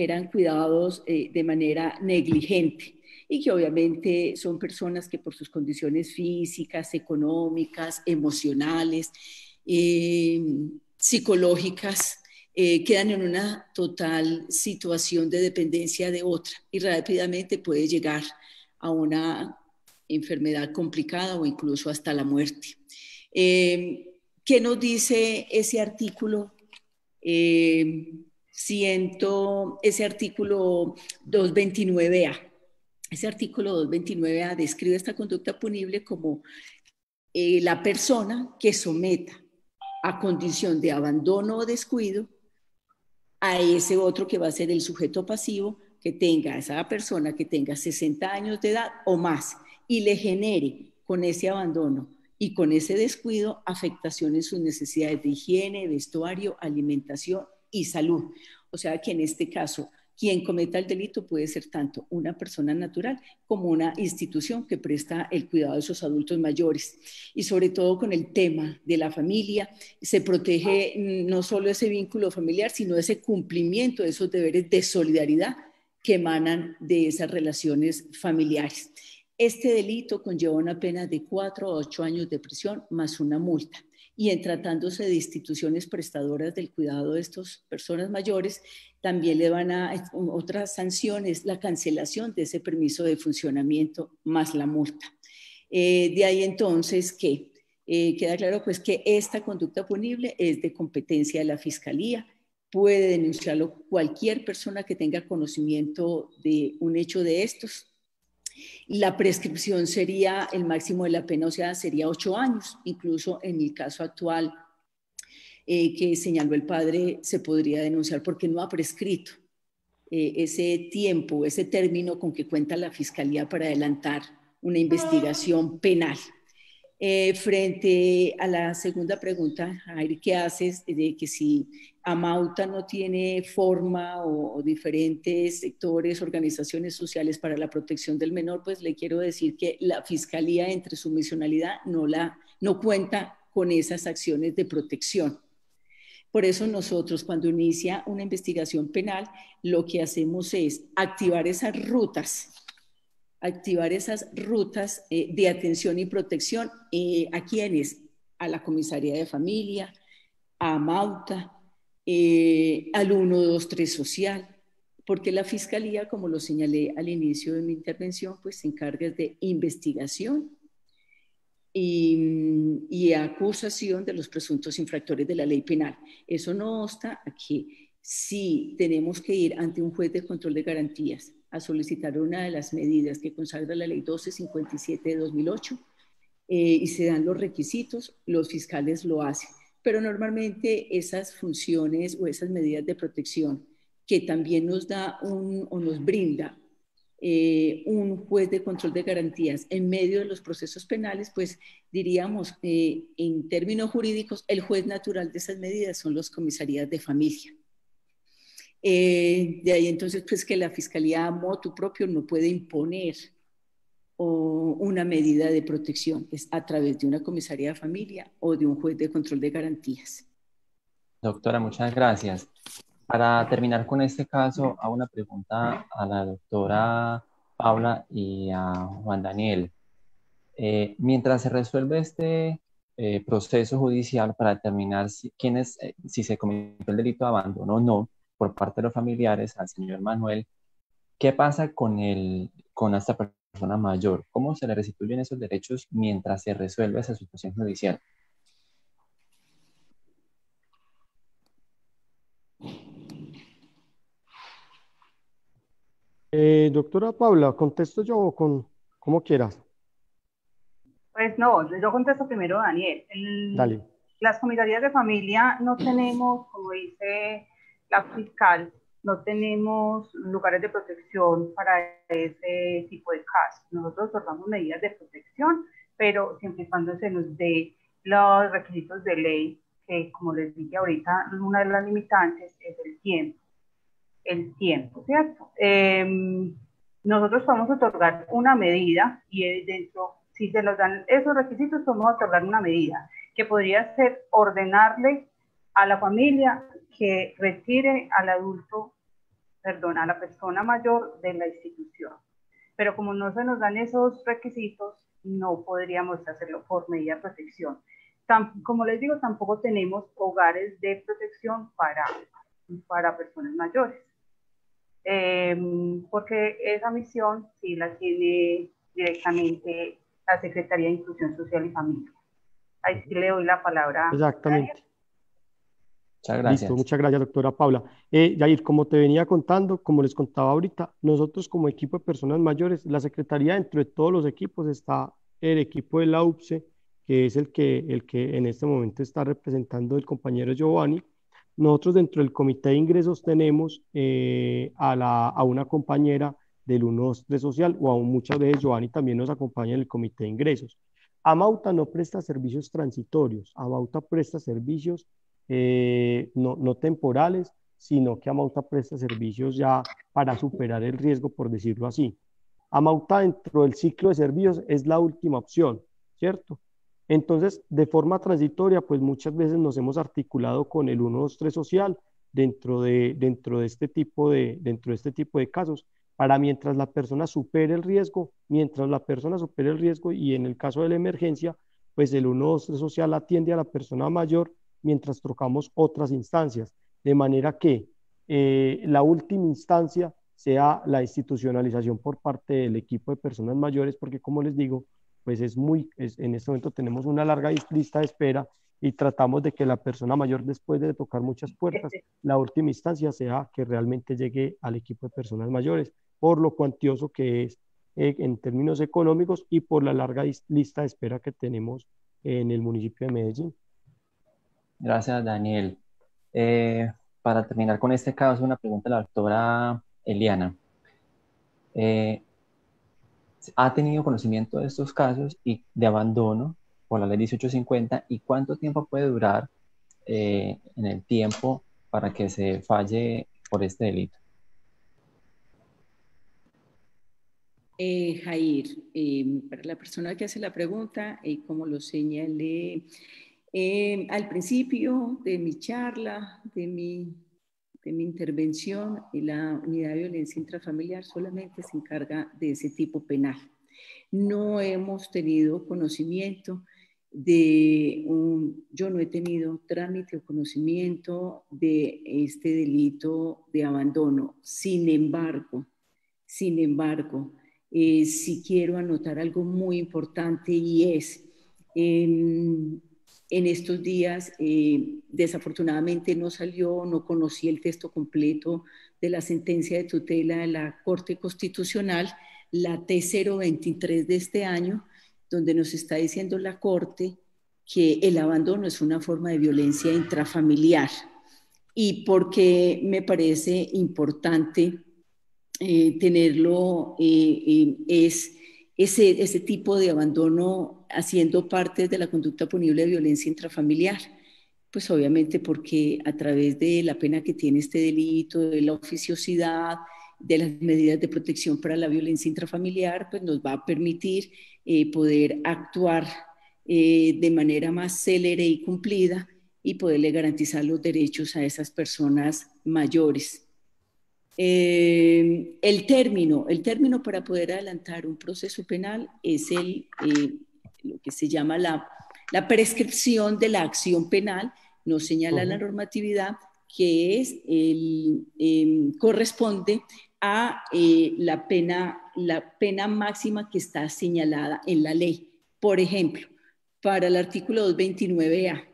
eran cuidados de manera negligente, y que obviamente son personas que por sus condiciones físicas, económicas, emocionales, psicológicas, quedan en una total situación de dependencia de otra y rápidamente puede llegar a una enfermedad complicada o incluso hasta la muerte. ¿Qué nos dice ese artículo? Ese artículo 229A. Ese artículo 229A describe esta conducta punible como la persona que someta a condición de abandono o descuido a ese otro que va a ser el sujeto pasivo, que tenga, esa persona que tenga 60 años de edad o más y le genere con ese abandono y con ese descuido afectación en sus necesidades de higiene, vestuario, alimentación y salud. O sea que en este caso, quien cometa el delito puede ser tanto una persona natural como una institución que presta el cuidado de esos adultos mayores. Y sobre todo con el tema de la familia, se protege no solo ese vínculo familiar, sino ese cumplimiento de esos deberes de solidaridad que emanan de esas relaciones familiares. Este delito conlleva una pena de 4 a 8 años de prisión más una multa. Y en tratándose de instituciones prestadoras del cuidado de estas personas mayores, también le van a otras sanciones, la cancelación de ese permiso de funcionamiento más la multa. De ahí entonces que queda claro pues que esta conducta punible es de competencia de la Fiscalía. Puede denunciarlo cualquier persona que tenga conocimiento de un hecho de estos. La prescripción sería el máximo de la pena, o sea, sería 8 años. Incluso en el caso actual que señaló el padre, se podría denunciar porque no ha prescrito ese tiempo, ese término con que cuenta la Fiscalía para adelantar una investigación penal. Frente a la segunda pregunta, Jair, ¿qué haces de que si Amauta no tiene forma o diferentes sectores, organizaciones sociales para la protección del menor? Pues le quiero decir que la Fiscalía, entre su misionalidad, no cuenta con esas acciones de protección. Por eso nosotros, cuando inicia una investigación penal, lo que hacemos es activar esas rutas de atención y protección. ¿A quiénes? A la Comisaría de Familia, a Amauta, al 123 Social, porque la Fiscalía, como lo señalé al inicio de mi intervención, pues se encarga de investigación y acusación de los presuntos infractores de la ley penal. Eso no obsta a que si tenemos que ir ante un juez de control de garantías a solicitar una de las medidas que consagra la ley 1257 de 2008 y se dan los requisitos, los fiscales lo hacen. Pero normalmente esas funciones o esas medidas de protección que también nos da o nos brinda un juez de control de garantías en medio de los procesos penales, pues diríamos en términos jurídicos, el juez natural de esas medidas son las comisarías de familia. De ahí entonces pues que la Fiscalía a motu propio no puede imponer una medida de protección, es a través de una comisaría de familia o de un juez de control de garantías. Doctora, muchas gracias. Para terminar con este caso, hago una pregunta a la doctora Paula y a Juan Daniel. Mientras se resuelve este proceso judicial para determinar si se cometió el delito de abandono o no por parte de los familiares al señor Manuel, ¿qué pasa con esta persona mayor? ¿Cómo se le restituyen esos derechos mientras se resuelve esa situación judicial? Doctora Paula, ¿contesto yo o como quieras? Pues no, yo contesto primero, Daniel. Dale. Las comisarías de familia no tenemos, como dice la fiscal, no tenemos lugares de protección para ese tipo de casos. Nosotros otorgamos medidas de protección, pero siempre y cuando se nos dé los requisitos de ley, que como les dije ahorita, una de las limitantes es el tiempo, ¿cierto? Nosotros podemos otorgar una medida y dentro, si se nos dan esos requisitos, podemos otorgar una medida que podría ser ordenarle a la familia que retire al a la persona mayor de la institución. Pero como no se nos dan esos requisitos, no podríamos hacerlo por medida de protección. Como les digo, tampoco tenemos hogares de protección para personas mayores. Porque esa misión sí la tiene directamente la Secretaría de Inclusión Social y Familia. Ahí sí le doy la palabra. Exactamente. Muchas gracias. Listo, muchas gracias, doctora Paula. Yair, como te venía contando, como les contaba ahorita, nosotros como equipo de personas mayores, la Secretaría, dentro de todos los equipos está el equipo de la UPCE, que es el que en este momento está representando el compañero Giovanni. Nosotros dentro del comité de ingresos tenemos a una compañera del 123 Social, o aún muchas veces Giovanni también nos acompaña en el comité de ingresos. Amauta no presta servicios transitorios, Amauta presta servicios no temporales, sino que Amauta presta servicios ya para superar el riesgo, por decirlo así. Amauta dentro del ciclo de servicios es la última opción, ¿cierto? Entonces, de forma transitoria, pues muchas veces nos hemos articulado con el 123 Social dentro de este tipo de casos, para mientras la persona supere el riesgo, y en el caso de la emergencia, pues el 123 social atiende a la persona mayor mientras trocamos otras instancias, de manera que la última instancia sea la institucionalización por parte del equipo de personas mayores, porque como les digo, pues en este momento tenemos una larga lista de espera y tratamos de que la persona mayor, después de tocar muchas puertas, la última instancia sea que realmente llegue al equipo de personas mayores, por lo cuantioso que es en términos económicos y por la larga lista de espera que tenemos en el municipio de Medellín. Gracias, Daniel. Para terminar con este caso, una pregunta a la doctora Eliana. ¿Ha tenido conocimiento de estos casos y de abandono por la ley 1850 y cuánto tiempo puede durar en el tiempo para que se falle por este delito? Jair, para la persona que hace la pregunta, como lo señalé al principio de mi charla, de mi intervención, la unidad de violencia intrafamiliar solamente se encarga de ese tipo penal. No hemos tenido conocimiento yo no he tenido trámite o conocimiento de este delito de abandono. Sin embargo, sí quiero anotar algo muy importante y es, en estos días, desafortunadamente no conocí el texto completo de la sentencia de tutela de la Corte Constitucional, la T023 de este año, donde nos está diciendo la Corte que el abandono es una forma de violencia intrafamiliar. Y porque me parece importante tenerlo, es ese tipo de abandono haciendo parte de la conducta punible de violencia intrafamiliar. Pues obviamente porque a través de la pena que tiene este delito, de la oficiosidad, de las medidas de protección para la violencia intrafamiliar, pues nos va a permitir poder actuar de manera más célere y cumplida y poderle garantizar los derechos a esas personas mayores. El término para poder adelantar un proceso penal es lo que se llama la prescripción de la acción penal. Nos señala la normatividad que es corresponde a la pena máxima que está señalada en la ley. Por ejemplo, para el artículo 229A,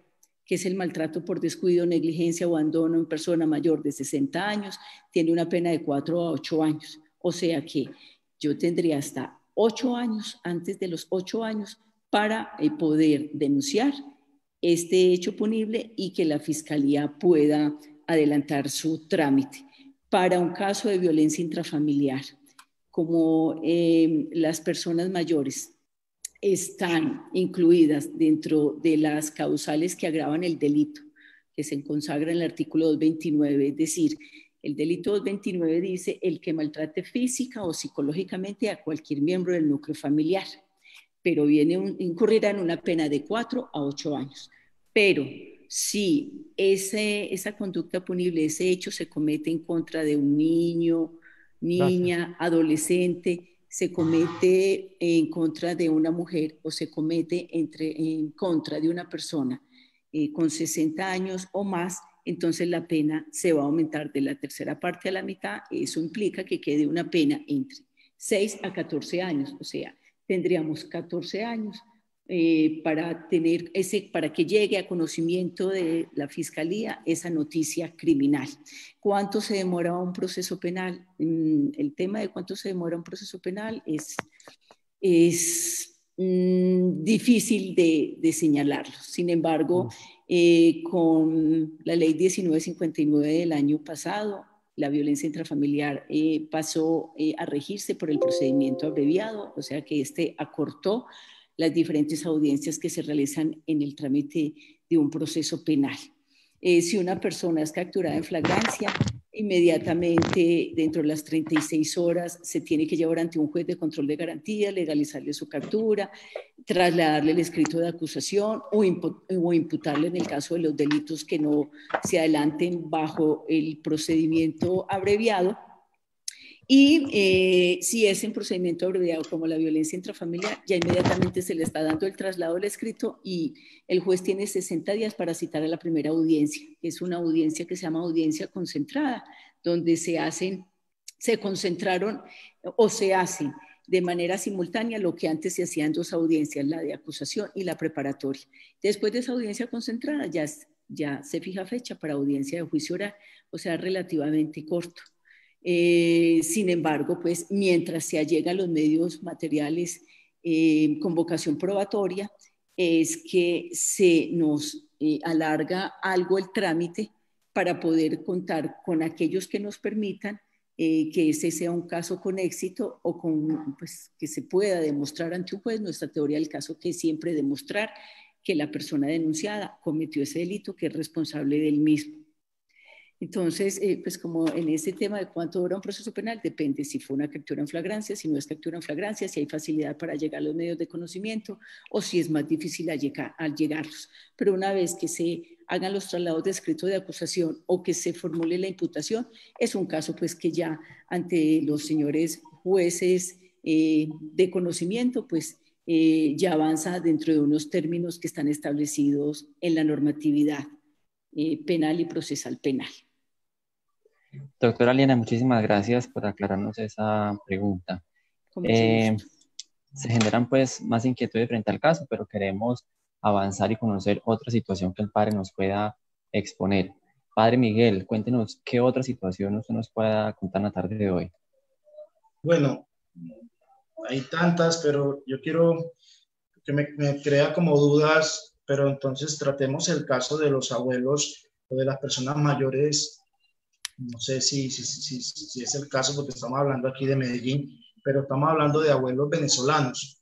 que es el maltrato por descuido, negligencia o abandono en persona mayor de 60 años, tiene una pena de 4 a 8 años. O sea que yo tendría hasta 8 años, antes de los 8 años, para poder denunciar este hecho punible y que la Fiscalía pueda adelantar su trámite. Para un caso de violencia intrafamiliar, como las personas mayores están incluidas dentro de las causales que agravan el delito, que se consagra en el artículo 229, es decir, el delito 229 dice el que maltrate física o psicológicamente a cualquier miembro del núcleo familiar, pero incurrirá en una pena de 4 a 8 años. Pero si esa conducta punible, ese hecho se comete en contra de un niño, niña, adolescente, se comete en contra de una mujer o se comete en contra de una persona con 60 años o más, entonces la pena se va a aumentar de la tercera parte a la mitad. Eso implica que quede una pena entre 6 a 14 años, o sea, tendríamos 14 años para que llegue a conocimiento de la Fiscalía esa noticia criminal. ¿Cuánto se demora un proceso penal? El tema de cuánto se demora un proceso penal es difícil de señalarlo. Sin embargo, con la ley 1959 del año pasado, la violencia intrafamiliar pasó a regirse por el procedimiento abreviado, o sea que acortó las diferentes audiencias que se realizan en el trámite de un proceso penal. Si una persona es capturada en flagrancia, inmediatamente dentro de las 36 horas se tiene que llevar ante un juez de control de garantía, legalizarle su captura, trasladarle el escrito de acusación o imputarle en el caso de los delitos que no se adelanten bajo el procedimiento abreviado. Y si es en procedimiento abreviado como la violencia intrafamiliar, ya inmediatamente se le está dando el traslado del escrito y el juez tiene 60 días para citar a la primera audiencia. Es una audiencia que se llama audiencia concentrada, donde se concentraron o se hacen de manera simultánea lo que antes se hacía en 2 audiencias, la de acusación y la preparatoria. Después de esa audiencia concentrada ya se fija fecha para audiencia de juicio oral, o sea, relativamente corto. Sin embargo, pues mientras se allegan los medios materiales con vocación probatoria, es que se nos alarga algo el trámite para poder contar con aquellos que nos permitan que ese sea un caso con éxito o pues, que se pueda demostrar ante un juez. Nuestra teoría del caso que es siempre demostrar que la persona denunciada cometió ese delito, que es responsable del mismo. Entonces, pues como en ese tema de cuánto dura un proceso penal, depende si fue una captura en flagrancia, si no es captura en flagrancia, si hay facilidad para llegar a los medios de conocimiento o si es más difícil al llegarlos. Pero una vez que se hagan los traslados de escrito de acusación o que se formule la imputación, es un caso pues que ya ante los señores jueces de conocimiento, pues ya avanza dentro de unos términos que están establecidos en la normatividad penal y procesal penal. Doctora Liana, muchísimas gracias por aclararnos esa pregunta. Se generan pues más inquietudes frente al caso, pero queremos avanzar y conocer otra situación que el padre nos pueda exponer. Padre Miguel, cuéntenos qué otra situación usted nos pueda contar en la tarde de hoy. Bueno, hay tantas, pero yo quiero que me crea como dudas, pero entonces tratemos el caso de los abuelos o de las personas mayores. No sé si es el caso, porque estamos hablando aquí de Medellín, pero estamos hablando de abuelos venezolanos.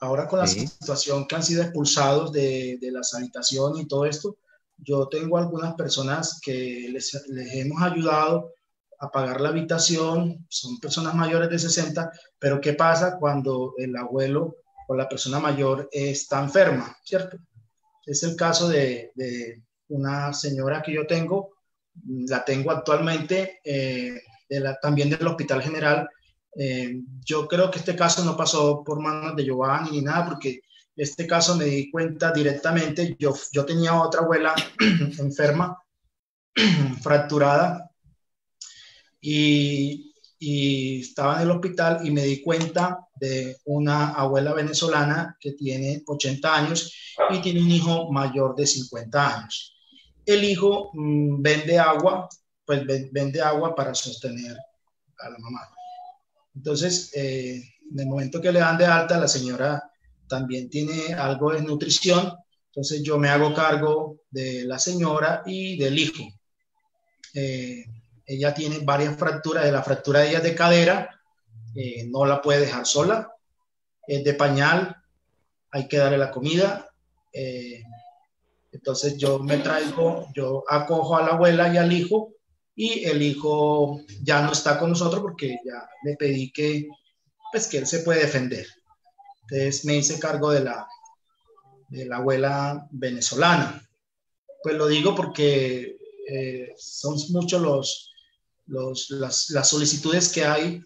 Ahora con la situación que han sido expulsados de las habitaciones y todo esto, yo tengo algunas personas que les hemos ayudado a pagar la habitación, son personas mayores de 60, pero ¿qué pasa cuando el abuelo o la persona mayor está enferma, cierto? Es el caso de una señora que yo tengo, la tengo actualmente, también del Hospital General. Yo creo que este caso no pasó por manos de Giovanni ni nada, porque este caso me di cuenta directamente. Yo tenía otra abuela enferma, fracturada, y estaba en el hospital y me di cuenta de una abuela venezolana que tiene 80 años y tiene un hijo mayor de 50 años. El hijo vende agua, pues vende agua para sostener a la mamá. Entonces, en el momento que le dan de alta, la señora también tiene algo de nutrición, entonces yo me hago cargo de la señora y del hijo. Ella tiene varias fracturas, de la fractura de ella de cadera, no la puede dejar sola, es de pañal, hay que darle la comida. Entonces yo acojo a la abuela y al hijo, y el hijo ya no está con nosotros porque ya le pedí que él se puede defender. Entonces me hice cargo de la abuela venezolana. Pues lo digo porque son muchos las solicitudes que hay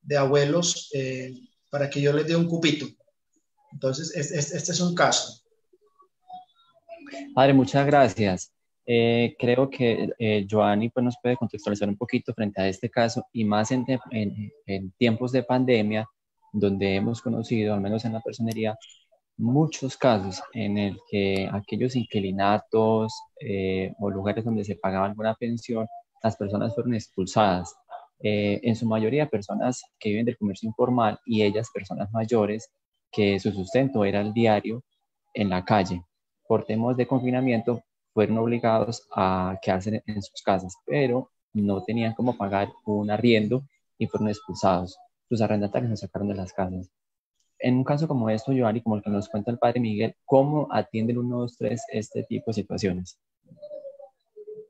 de abuelos para que yo les dé un cupito. Entonces este es un caso. Padre, muchas gracias. Creo que Joanny pues, nos puede contextualizar un poquito frente a este caso y más en tiempos de pandemia, donde hemos conocido, al menos en la personería, muchos casos en el que aquellos inquilinatos o lugares donde se pagaba alguna pensión, las personas fueron expulsadas. En su mayoría personas que viven del comercio informal y ellas personas mayores que su sustento era el diario en la calle. Por temas de confinamiento fueron obligados a quedarse en sus casas, pero no tenían cómo pagar un arriendo y fueron expulsados. Sus arrendatarios los sacaron de las casas. En un caso como esto, Giovanni, como el que nos cuenta el padre Miguel, ¿cómo atiende el 123 este tipo de situaciones?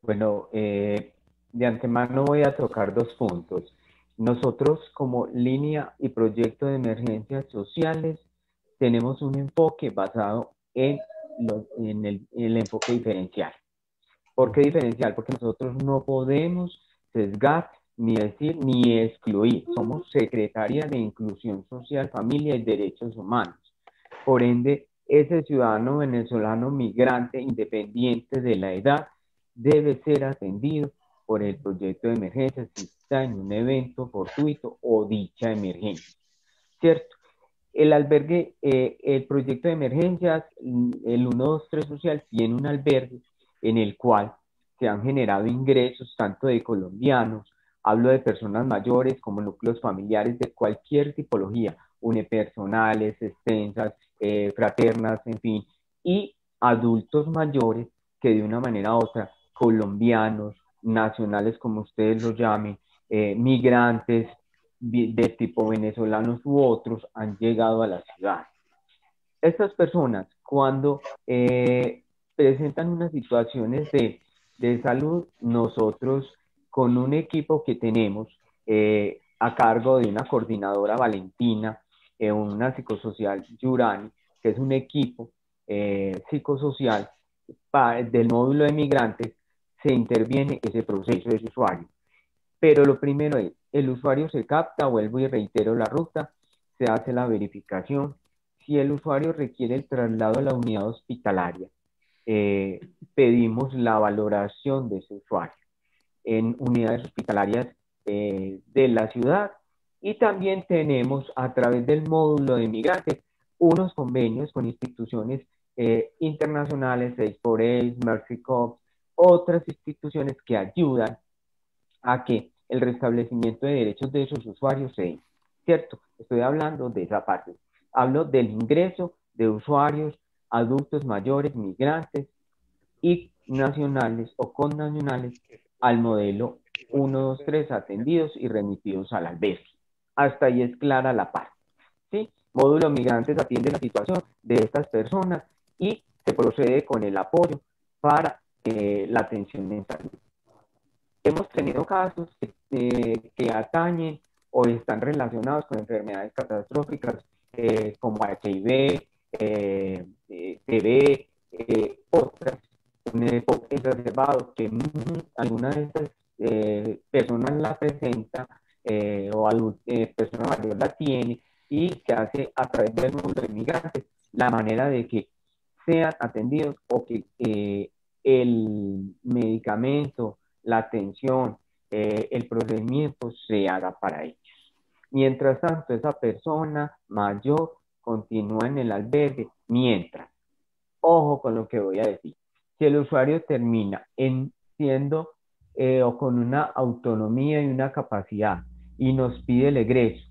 Bueno, de antemano voy a tocar 2 puntos. Nosotros como línea y proyecto de emergencias sociales tenemos un enfoque basado en el enfoque diferencial. ¿Por qué diferencial? Porque nosotros no podemos sesgar ni decir ni excluir. Somos Secretaría de Inclusión Social, Familia y Derechos Humanos. Por ende, ese ciudadano venezolano migrante, independiente de la edad, debe ser atendido por el proyecto de emergencia si está en un evento fortuito o dicha emergencia, ¿cierto? El albergue, el proyecto de emergencias, el 123 social, tiene un albergue en el cual se han generado ingresos tanto de colombianos, hablo de personas mayores como núcleos familiares de cualquier tipología, unipersonales, extensas, fraternas, en fin, y adultos mayores que de una manera u otra, colombianos, nacionales como ustedes lo llamen, migrantes de tipo venezolanos u otros, han llegado a la ciudad. Estas personas, cuando presentan unas situaciones de salud, nosotros con un equipo que tenemos a cargo de una coordinadora Valentina, una psicosocial Yurani, que es un equipo psicosocial del módulo de migrantes, se interviene ese proceso de ese usuario. Pero lo primero es, el usuario se capta, vuelvo y reitero la ruta, se hace la verificación. Si el usuario requiere el traslado a la unidad hospitalaria, pedimos la valoración de ese usuario en unidades hospitalarias de la ciudad, y también tenemos a través del módulo de migrantes unos convenios con instituciones internacionales, 6x8, Mercy Corps, otras instituciones que ayudan a que el restablecimiento de derechos de esos usuarios se dé, ¿cierto? Estoy hablando de esa parte. Hablo del ingreso de usuarios adultos mayores, migrantes y nacionales o connacionales al modelo 123 atendidos y remitidos al albergue. Hasta ahí es clara la parte, ¿sí? Módulo migrantes atiende la situación de estas personas y se procede con el apoyo para la atención en salud. Hemos tenido casos que atañen o están relacionados con enfermedades catastróficas como HIV, TB, otras, un EPOC exacerbado, que alguna de estas personas la presenta o persona mayor la tiene, y se hace a través del módulo de migrantes la manera de que sean atendidos o que el medicamento, la atención, el procedimiento se haga para ellos. Mientras tanto, esa persona mayor continúa en el albergue mientras. Ojo con lo que voy a decir. Si el usuario termina siendo o con una autonomía y una capacidad y nos pide el egreso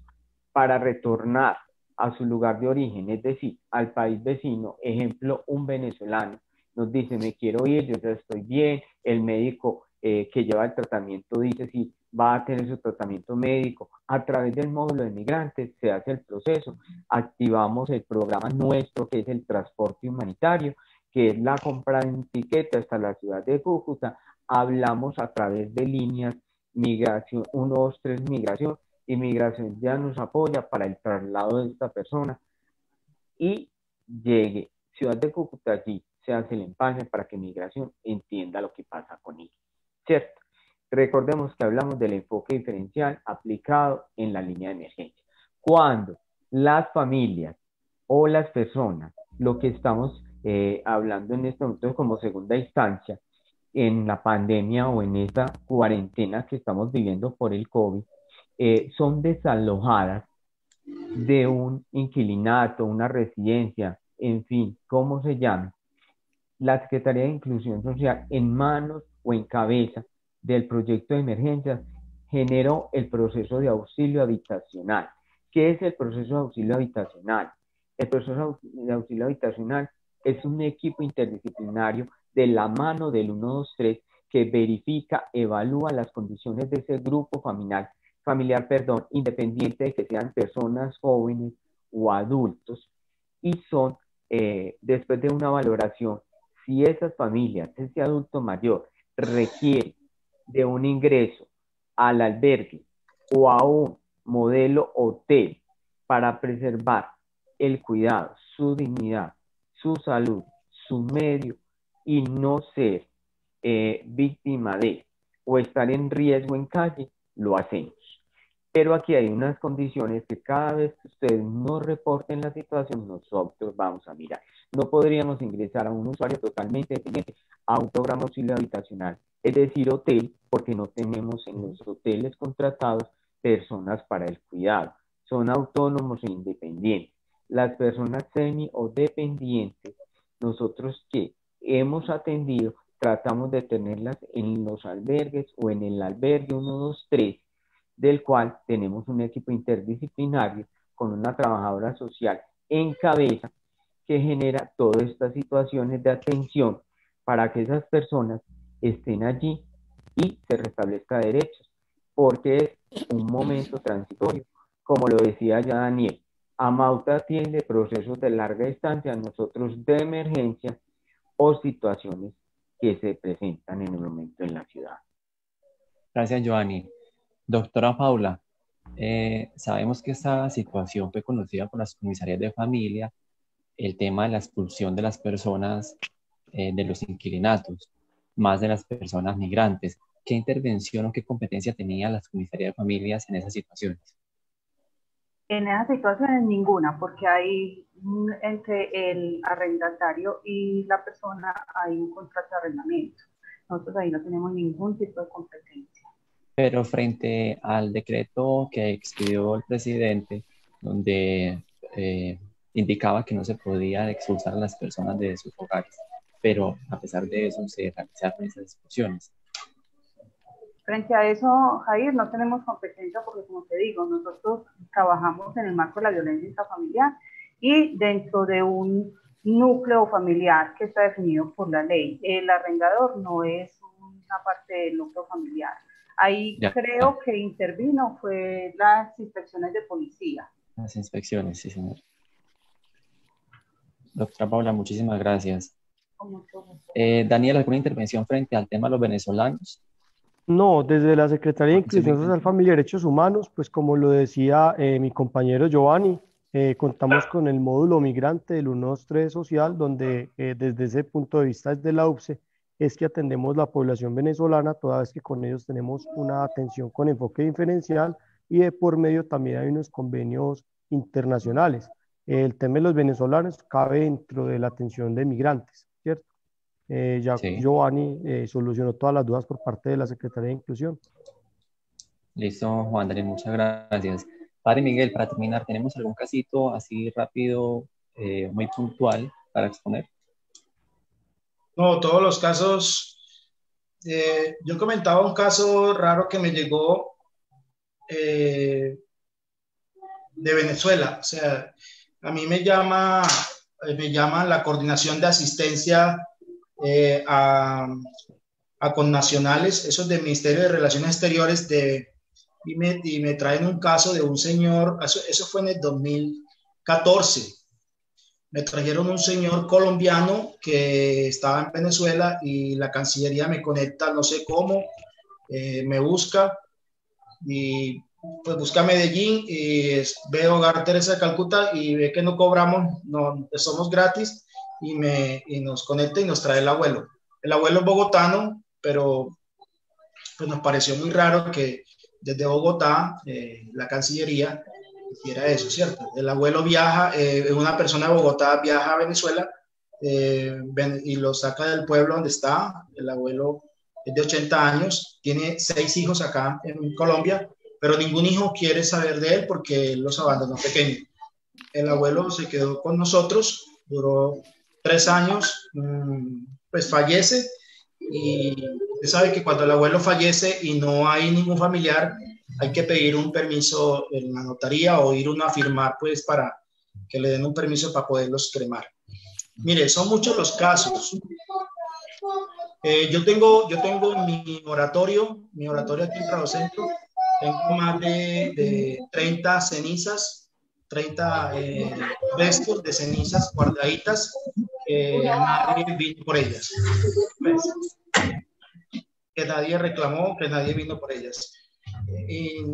para retornar a su lugar de origen, es decir, al país vecino, ejemplo, un venezolano, nos dice, me quiero ir, yo ya estoy bien, el médico que lleva el tratamiento dice si va a tener su tratamiento médico, a través del módulo de migrantes se hace el proceso, activamos el programa nuestro que es el transporte humanitario, que es la compra de un tiquete hasta la ciudad de Cúcuta, hablamos a través de líneas migración, 123 migración, y migración ya nos apoya para el traslado de esta persona y llegue ciudad de Cúcuta, allí se hace el empaque para que migración entienda lo que pasa con ella, ¿cierto? Recordemos que hablamos del enfoque diferencial aplicado en la línea de emergencia. Cuando las familias o las personas, lo que estamos hablando en este momento como segunda instancia, en la pandemia o en esta cuarentena que estamos viviendo por el COVID, son desalojadas de un inquilinato, una residencia, en fin, ¿cómo se llama? La Secretaría de Inclusión Social, en manos o en cabeza del proyecto de emergencias, generó el proceso de auxilio habitacional. ¿Qué es el proceso de auxilio habitacional? El proceso de auxilio habitacional es un equipo interdisciplinario de la mano del 123 que verifica, evalúa las condiciones de ese grupo familiar, independiente de que sean personas jóvenes o adultos, y son, después de una valoración, si esas familias, ese adulto mayor, requiere de un ingreso al albergue o a un modelo hotel para preservar el cuidado, su dignidad, su salud, su medio, y no ser víctima de o estar en riesgo en calle, lo hacemos. Pero aquí hay unas condiciones que cada vez que ustedes nos reporten la situación, nosotros vamos a mirar. No podríamos ingresar a un usuario totalmente dependiente a un programa auxilio habitacional, es decir, hotel, porque no tenemos en los hoteles contratados personas para el cuidado. Son autónomos e independientes. Las personas semi o dependientes, nosotros que hemos atendido, tratamos de tenerlas en los albergues o en el albergue 123, del cual tenemos un equipo interdisciplinario con una trabajadora social en cabeza que genera todas estas situaciones de atención para que esas personas estén allí y se restablezca derechos, porque es un momento transitorio. Como lo decía ya Daniel, Amauta atiende procesos de larga distancia, nosotros de emergencia o situaciones que se presentan en el momento en la ciudad. Gracias, Giovanni. Doctora Paula, sabemos que esta situación fue conocida por las comisarías de familia, el tema de la expulsión de las personas de los inquilinatos, más de las personas migrantes. ¿Qué intervención o qué competencia tenían las comisarías de familias en esas situaciones? En esas situaciones ninguna, porque hay entre el arrendatario y la persona hay un contrato de arrendamiento. Nosotros ahí no tenemos ningún tipo de competencia. Pero frente al decreto que expidió el presidente, donde indicaba que no se podía expulsar a las personas de sus hogares, pero a pesar de eso se realizaron esas discusiones. Frente a eso, Jair, no tenemos competencia porque, como te digo, nosotros trabajamos en el marco de la violencia intrafamiliar y dentro de un núcleo familiar que está definido por la ley. El arrendador no es una parte del núcleo familiar. Ahí creo que intervino fue las inspecciones de policía. Las inspecciones, sí, señor. Doctora Paula, muchísimas gracias. Con mucho gusto. Daniel, ¿alguna intervención frente al tema de los venezolanos? No, desde la Secretaría de Inclusión Social, Familia y Derechos Humanos, pues como lo decía mi compañero Giovanni, contamos con el módulo migrante del 123 social, donde desde ese punto de vista, desde la UPCE, es que atendemos la población venezolana, toda vez que con ellos tenemos una atención con enfoque diferencial y de por medio también hay unos convenios internacionales. El tema de los venezolanos cabe dentro de la atención de migrantes, ¿cierto? Sí. Giovanni solucionó todas las dudas por parte de la Secretaría de Inclusión. Listo, Juan Daniel, muchas gracias. Padre Miguel, para terminar, ¿tenemos algún casito así rápido, muy puntual para exponer? No, todos los casos. Yo comentaba un caso raro que me llegó de Venezuela. O sea, a mí me llama la coordinación de asistencia a connacionales, esos del Ministerio de Relaciones Exteriores, y me traen un caso de un señor, eso fue en el 2014. Me trajeron un señor colombiano que estaba en Venezuela y la Cancillería me conecta, no sé cómo, me busca y pues busca Medellín y ve Hogar Teresa de Calcuta y ve que no cobramos, no somos gratis y nos conecta y nos trae el abuelo. El abuelo es bogotano, pero pues nos pareció muy raro que desde Bogotá la Cancillería hiciera eso, ¿cierto? El abuelo viaja, una persona de Bogotá viaja a Venezuela y lo saca del pueblo donde está. El abuelo es de 80 años, tiene 6 hijos acá en Colombia, pero ningún hijo quiere saber de él porque él los abandonó pequeño. El abuelo se quedó con nosotros, duró 3 años, pues fallece, y usted sabe que cuando el abuelo fallece y no hay ningún familiar, hay que pedir un permiso en la notaría o ir uno a firmar, pues, para que le den un permiso para poderlos cremar. Mire, son muchos los casos. Yo tengo mi oratorio aquí en Prado Centro, tengo más de 30 cenizas, 30 restos de cenizas guardaditas, nadie vino por ellas. Pues, que nadie reclamó, que nadie vino por ellas. Y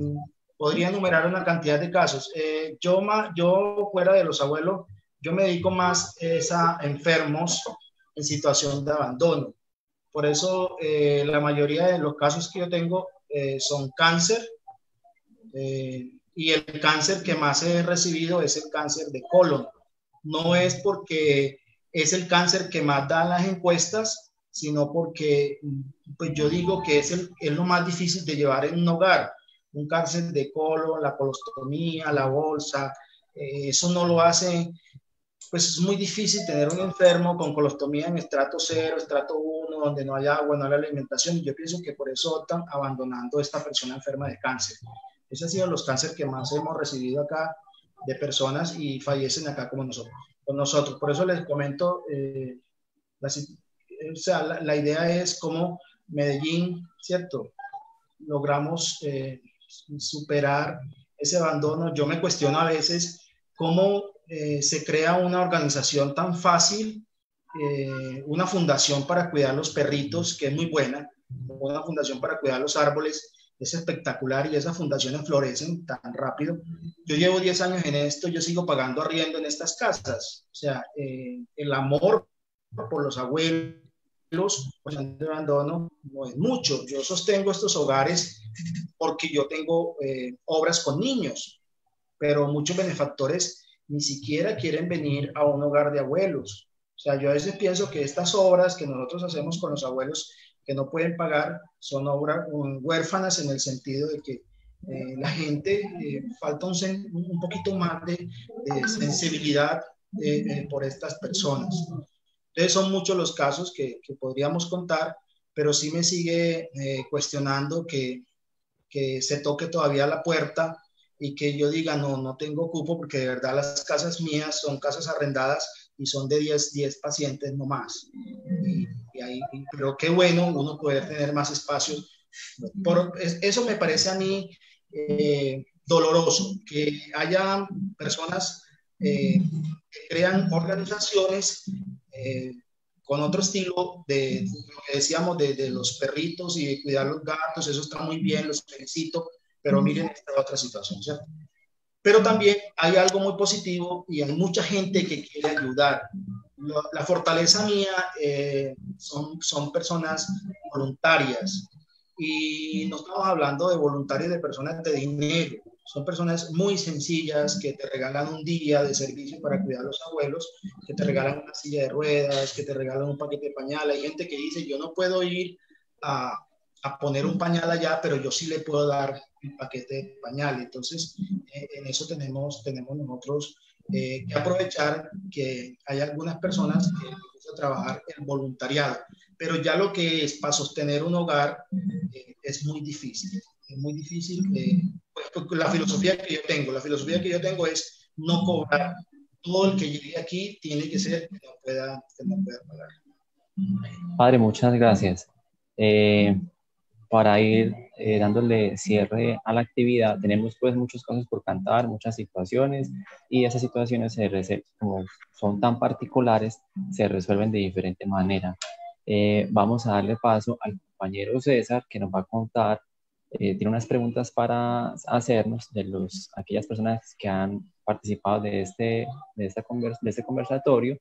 podría enumerar una cantidad de casos. Yo fuera de los abuelos, yo me dedico más a enfermos en situación de abandono. Por eso la mayoría de los casos que yo tengo son cáncer, y el cáncer que más he recibido es el cáncer de colon. No es porque es el cáncer que más dan las encuestas, sino porque pues yo digo que es lo más difícil de llevar en un hogar. Un cáncer de colon, la colostomía, la bolsa, eso no lo hace, pues es muy difícil tener un enfermo con colostomía en estrato 0, estrato 1, donde no hay agua, no hay alimentación. Yo pienso que por eso están abandonando a esta persona enferma de cáncer. Esos han sido los cánceres que más hemos recibido acá de personas y fallecen acá como nosotros. Por eso les comento, o sea, la idea es cómo Medellín, ¿cierto? Logramos superar ese abandono. Yo me cuestiono a veces cómo se crea una organización tan fácil, una fundación para cuidar los perritos, que es muy buena, una fundación para cuidar los árboles, es espectacular, y esas fundaciones florecen tan rápido. Yo llevo 10 años en esto, yo sigo pagando arriendo en estas casas. O sea, el amor por los abuelos, pues de abandono no es mucho. Yo sostengo estos hogares porque yo tengo obras con niños, pero muchos benefactores ni siquiera quieren venir a un hogar de abuelos. O sea, yo a veces pienso que estas obras que nosotros hacemos con los abuelos que no pueden pagar son obras huérfanas, en el sentido de que la gente falta un poquito más de sensibilidad por estas personas. Entonces son muchos los casos que podríamos contar, pero sí me sigue cuestionando que se toque todavía la puerta y que yo diga, no tengo cupo, porque de verdad las casas mías son casas arrendadas y son de 10 pacientes no más. Pero qué bueno uno poder tener más espacios. Eso me parece a mí doloroso, que haya personas que crean organizaciones con otro estilo de lo que decíamos de los perritos y de cuidar los gatos. Eso está muy bien, los felicito, pero miren esta otra situación, ¿cierto? Pero también hay algo muy positivo y hay mucha gente que quiere ayudar. La fortaleza mía son personas voluntarias, y no estamos hablando de voluntarios de personas de dinero. Son personas muy sencillas que te regalan un día de servicio para cuidar a los abuelos, que te regalan una silla de ruedas, que te regalan un paquete de pañal. Hay gente que dice, yo no puedo ir a poner un pañal allá, pero yo sí le puedo dar un paquete de pañal. Entonces, en eso tenemos nosotros que aprovechar que hay algunas personas que empiezan a trabajar en voluntariado, pero ya lo que es para sostener un hogar es muy difícil. Es muy difícil. Pues, la filosofía que yo tengo es no cobrar. Todo el que llegue aquí tiene que ser que no pueda pagar. Padre, muchas gracias. Para ir dándole cierre a la actividad, tenemos pues muchos casos por cantar, muchas situaciones, y esas situaciones como son tan particulares, se resuelven de diferente manera. Vamos a darle paso al compañero César, que nos va a contar, tiene unas preguntas para hacernos de aquellas personas que han participado de este conversatorio,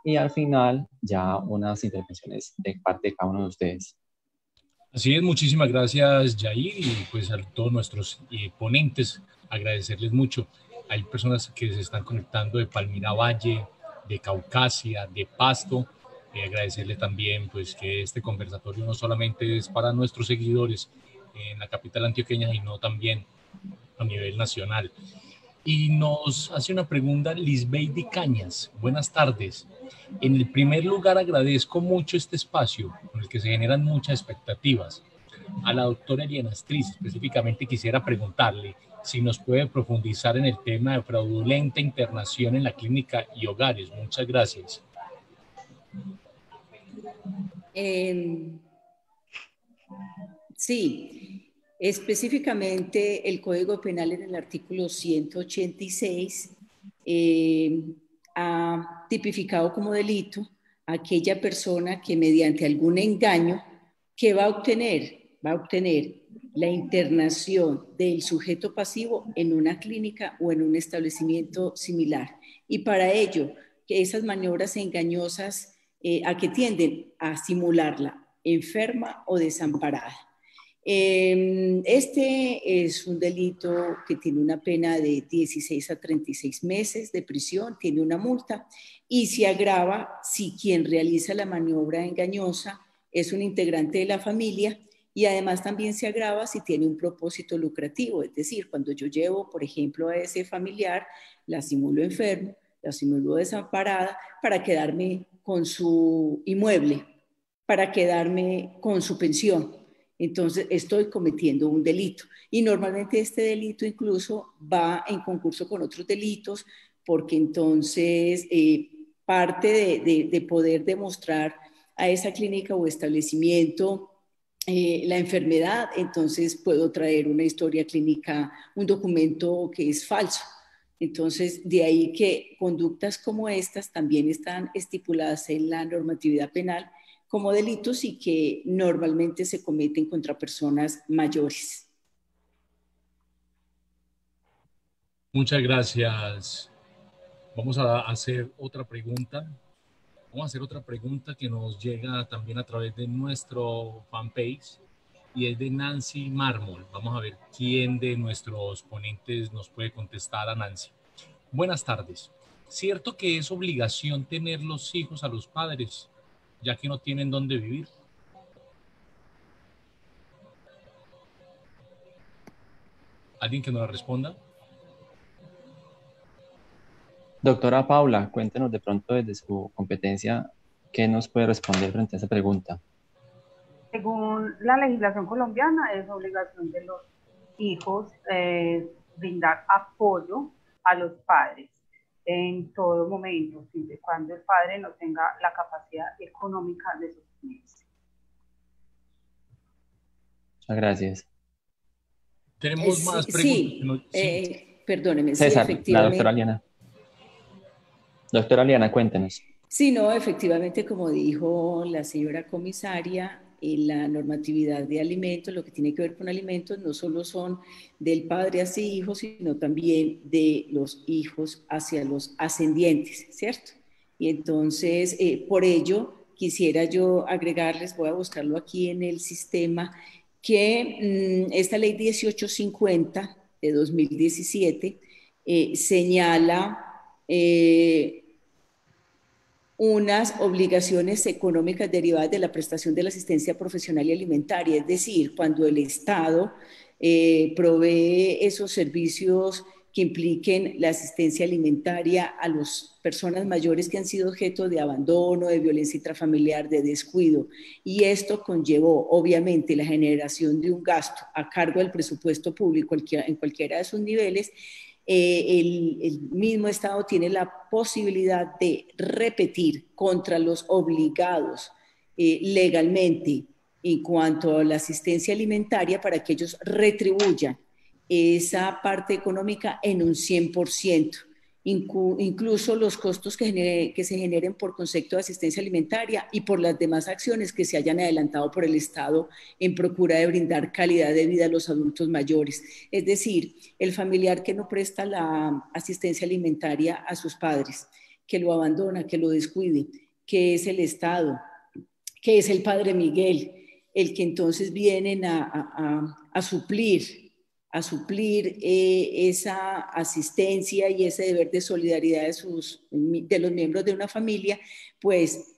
y al final ya unas intervenciones de parte de cada uno de ustedes. Así es, muchísimas gracias, Yair, y pues a todos nuestros ponentes, agradecerles mucho. Hay personas que se están conectando de Palmira Valle, de Caucasia, de Pasto. Agradecerle también pues que este conversatorio no solamente es para nuestros seguidores en la capital antioqueña, sino también a nivel nacional. Y nos hace una pregunta Lisbeidi Cañas. Buenas tardes. En el primer lugar, agradezco mucho este espacio con el que se generan muchas expectativas. A la doctora Eliana Astris, específicamente quisiera preguntarle si nos puede profundizar en el tema de fraudulenta internación en la clínica y hogares. Muchas gracias. Sí. Específicamente, el Código Penal en el artículo 186 ha tipificado como delito a aquella persona que mediante algún engaño que va a obtener la internación del sujeto pasivo en una clínica o en un establecimiento similar. Y para ello, que esas maniobras engañosas a que tienden a simularla enferma o desamparada. Este es un delito que tiene una pena de 16 a 36 meses de prisión, tiene una multa y se agrava si quien realiza la maniobra engañosa es un integrante de la familia, y además también se agrava si tiene un propósito lucrativo, es decir, cuando yo llevo, por ejemplo, a ese familiar, la simulo enfermo, la simulo desamparada para quedarme con su inmueble, para quedarme con su pensión. Entonces estoy cometiendo un delito, y normalmente este delito incluso va en concurso con otros delitos, porque entonces parte de poder demostrar a esa clínica o establecimiento la enfermedad, entonces puedo traer una historia clínica, un documento que es falso. Entonces, de ahí que conductas como estas también están estipuladas en la normatividad penal como delitos y que normalmente se cometen contra personas mayores. Muchas gracias. Vamos a hacer otra pregunta. Vamos a hacer otra pregunta que nos llega también a través de nuestro fanpage, y es de Nancy Mármol. Vamos a ver quién de nuestros ponentes nos puede contestar a Nancy. Buenas tardes. ¿Cierto que es obligación tener los hijos a los padres, ya que no tienen dónde vivir? ¿Alguien que nos responda? Doctora Paula, cuéntenos de pronto desde su competencia qué nos puede responder frente a esa pregunta. Según la legislación colombiana, es obligación de los hijos brindar apoyo a los padres en todo momento, siempre y cuando el padre no tenga la capacidad económica de sostenerse. Muchas gracias. Tenemos más preguntas. Perdóneme. César, sí, efectivamente. la doctora Liana. Doctora Liana, cuéntenos. Sí, no, efectivamente, como dijo la señora comisaria, la normatividad de alimentos, lo que tiene que ver con alimentos, no solo son del padre hacia hijos, sino también de los hijos hacia los ascendientes, ¿cierto? Y entonces, por ello, quisiera yo agregarles, voy a buscarlo aquí en el sistema, que esta ley 1850 de 2017 señala unas obligaciones económicas derivadas de la prestación de la asistencia profesional y alimentaria, es decir, cuando el Estado provee esos servicios que impliquen la asistencia alimentaria a las personas mayores que han sido objeto de abandono, de violencia intrafamiliar, de descuido. Y esto conllevó, obviamente, la generación de un gasto a cargo del presupuesto público en cualquiera de sus niveles. El mismo Estado tiene la posibilidad de repetir contra los obligados legalmente en cuanto a la asistencia alimentaria para que ellos retribuyan esa parte económica en un 100%. Incluso los costos que se generen por concepto de asistencia alimentaria y por las demás acciones que se hayan adelantado por el Estado en procura de brindar calidad de vida a los adultos mayores. Es decir, el familiar que no presta la asistencia alimentaria a sus padres, que lo abandona, que lo descuide, que es el Estado, que es el Padre Miguel, el que entonces vienen a suplir esa asistencia y ese deber de solidaridad de los miembros de una familia, pues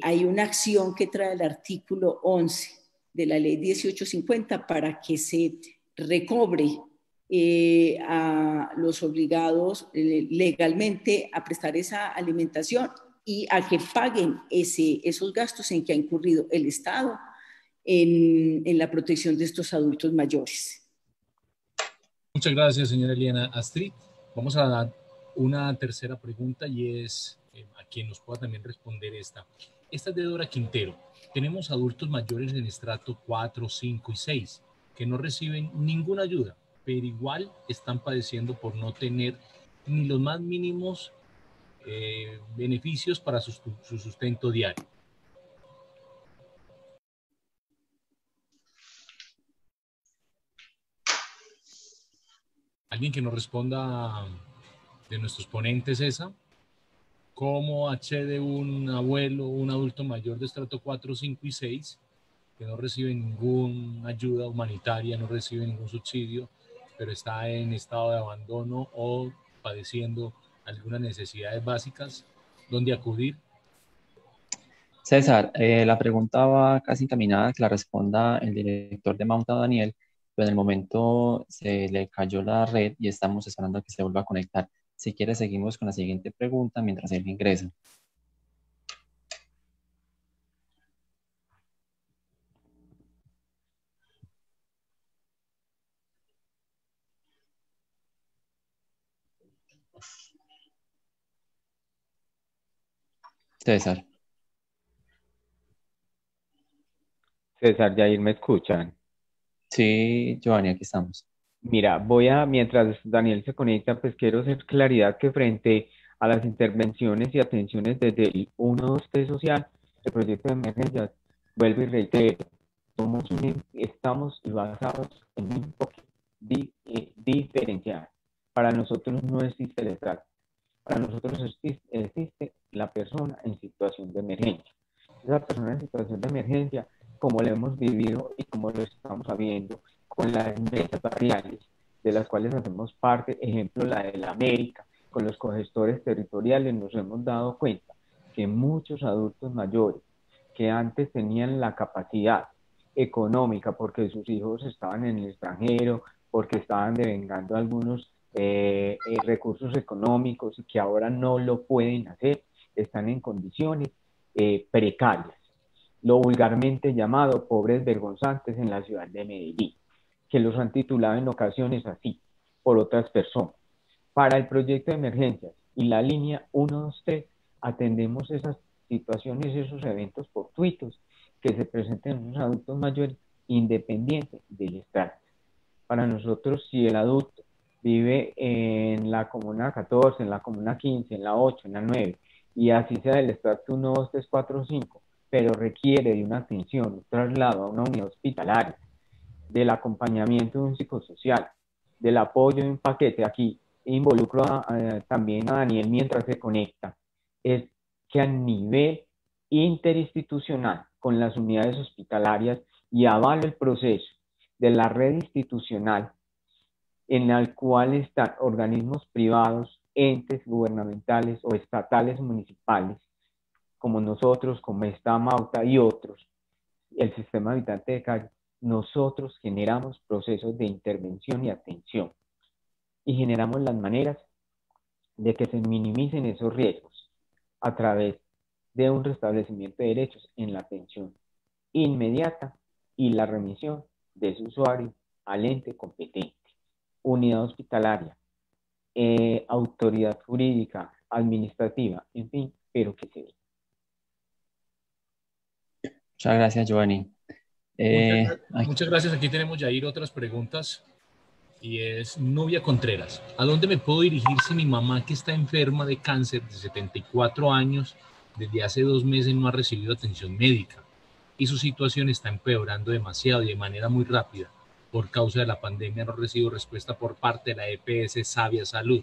hay una acción que trae el artículo 11 de la ley 1850 para que se recobre a los obligados legalmente a prestar esa alimentación y a que paguen esos gastos en que ha incurrido el Estado en la protección de estos adultos mayores. Muchas gracias, señora Eliana. Astrid, vamos a dar una tercera pregunta y es a quien nos pueda también responder esta. Esta es de Dora Quintero. Tenemos adultos mayores en estrato 4, 5 y 6 que no reciben ninguna ayuda, pero igual están padeciendo por no tener ni los más mínimos beneficios para su sustento diario. Alguien que nos responda de nuestros ponentes esa. ¿Cómo accede un abuelo o un adulto mayor de estrato 4, 5 y 6 que no recibe ninguna ayuda humanitaria, no recibe ningún subsidio, pero está en estado de abandono o padeciendo algunas necesidades básicas, ¿dónde acudir? César, la pregunta va casi encaminada a que la responda el director de Mount Daniel, pero en el momento se le cayó la red y estamos esperando a que se vuelva a conectar. Si quiere, seguimos con la siguiente pregunta mientras él ingresa. César. César, Yair, ¿me escuchan? Sí, Giovanni, aquí estamos. Mira, mientras Daniel se conecta, pues quiero hacer claridad que frente a las intervenciones y atenciones desde el 123 social, el proyecto de emergencias, vuelvo y reitero, estamos basados en un enfoque diferencial. Para nosotros no existe el estrato, para nosotros existe la persona en situación de emergencia. Esa persona en situación de emergencia, como lo hemos vivido y como lo estamos sabiendo, con las mesas barriales, de las cuales hacemos parte, ejemplo la de la América, con los cogestores territoriales, nos hemos dado cuenta que muchos adultos mayores que antes tenían la capacidad económica porque sus hijos estaban en el extranjero, porque estaban devengando algunos recursos económicos y que ahora no lo pueden hacer, están en condiciones precarias, lo vulgarmente llamado pobres vergonzantes en la ciudad de Medellín, que los han titulado en ocasiones así por otras personas. Para el proyecto de emergencias y la línea 123 atendemos esas situaciones, esos eventos fortuitos que se presenten en los adultos mayores independientes del estrato. Para nosotros, si el adulto vive en la comuna 14, en la comuna 15, en la 8, en la 9, y así sea del estrato 1, 2, 3, 4, 5, pero requiere de una atención, un traslado a una unidad hospitalaria, del acompañamiento de un psicosocial, del apoyo de un paquete, aquí involucro también a Daniel mientras se conecta, es que a nivel interinstitucional con las unidades hospitalarias y avalo el proceso de la red institucional en el cual están organismos privados, entes gubernamentales o estatales municipales, como nosotros, como esta Mauta y otros, el sistema habitante de calle, nosotros generamos procesos de intervención y atención y generamos las maneras de que se minimicen esos riesgos a través de un restablecimiento de derechos en la atención inmediata y la remisión de ese usuario al ente competente, unidad hospitalaria, autoridad jurídica, administrativa, en fin, pero que se ve. Muchas gracias, Giovanni. Muchas gracias. Aquí tenemos, Yair, otras preguntas. Y es Nubia Contreras. ¿A dónde me puedo dirigir si mi mamá, que está enferma de cáncer de 74 años, desde hace 2 meses no ha recibido atención médica y su situación está empeorando demasiado y de manera muy rápida? Por causa de la pandemia no recibo respuesta por parte de la EPS Sabia Salud.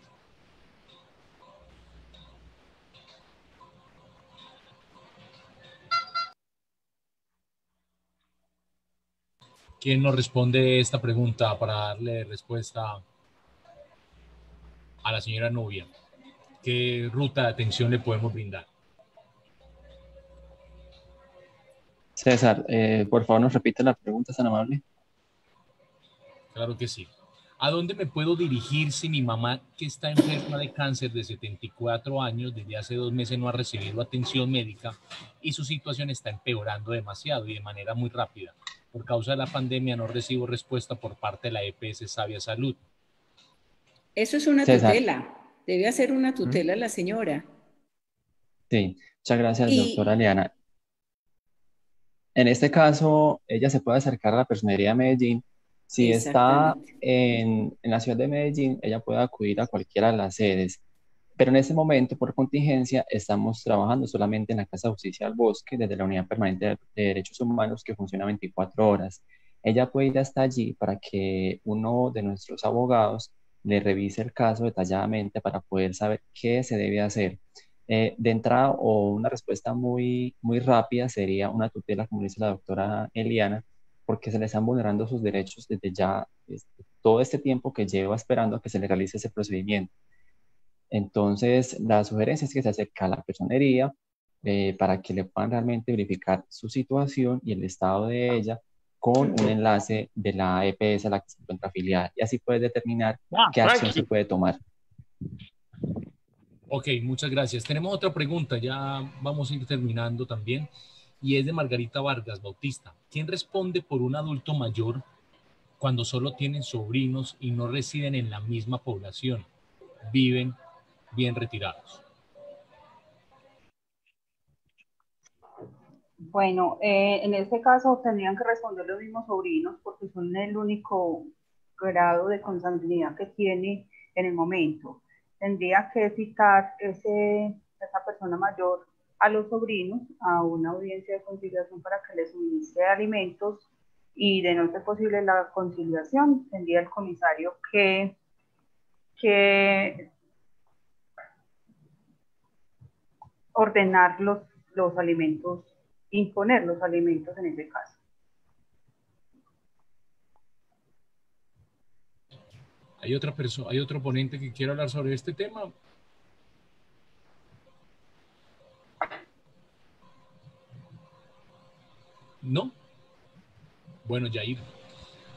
¿Quién nos responde esta pregunta para darle respuesta a la señora Nubia? ¿Qué ruta de atención le podemos brindar? César, por favor, nos repite la pregunta, tan amable. Claro que sí. ¿A dónde me puedo dirigir si mi mamá, que está enferma de cáncer de 74 años, desde hace 2 meses no ha recibido atención médica y su situación está empeorando demasiado y de manera muy rápida? Por causa de la pandemia no recibo respuesta por parte de la EPS Sabia Salud. Eso es una César. tutela. Debe hacer una tutela la señora. Sí, muchas gracias, doctora Leana. En este caso, ella se puede acercar a la Personería de Medellín. Si está en la ciudad de Medellín, ella puede acudir a cualquiera de las sedes. Pero en este momento, por contingencia, estamos trabajando solamente en la Casa de Justicia del Bosque, desde la Unidad Permanente de Derechos Humanos, que funciona 24 horas. Ella puede ir hasta allí para que uno de nuestros abogados le revise el caso detalladamente para poder saber qué se debe hacer. De entrada, o una respuesta muy, muy rápida sería una tutela, como dice la doctora Eliana, porque se le están vulnerando sus derechos desde ya todo este tiempo que lleva esperando a que se le realice ese procedimiento. Entonces, la sugerencia es que se acerque a la personería para que le puedan realmente verificar su situación y el estado de ella con un enlace de la EPS a la que se encuentra afiliada. Y así puede determinar qué acción se puede tomar. Ok, muchas gracias. Tenemos otra pregunta, ya vamos a ir terminando también, y es de Margarita Vargas Bautista. ¿Quién responde por un adulto mayor cuando solo tienen sobrinos y no residen en la misma población? Viven bien retirados. Bueno, en este caso tendrían que responder los mismos sobrinos porque son el único grado de consanguinidad que tiene en el momento. Tendría que citar esa persona mayor a los sobrinos a una audiencia de conciliación para que les suministre alimentos, y de no ser posible la conciliación, tendría el comisario que ordenar los alimentos, imponer los alimentos en ese caso. ¿Hay otra persona, hay otro ponente que quiera hablar sobre este tema? ¿No? Bueno, Yair,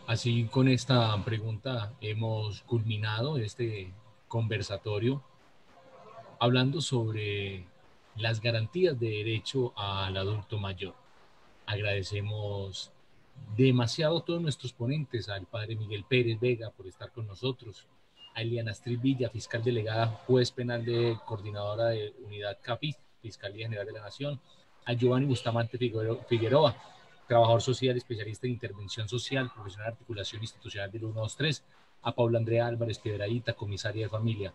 así con esta pregunta hemos culminado este conversatorio hablando sobre las garantías de derecho al adulto mayor. Agradecemos demasiado a todos nuestros ponentes, al padre Miguel Pérez Vega por estar con nosotros, a Eliana Astrid Villa, fiscal delegada, juez penal coordinadora de Unidad CAPI, Fiscalía General de la Nación, a Giovanni Bustamante Figueroa, trabajador social, especialista en intervención social, profesional de articulación institucional del 123, a Paula Andrea Álvarez Piedradita, comisaria de familia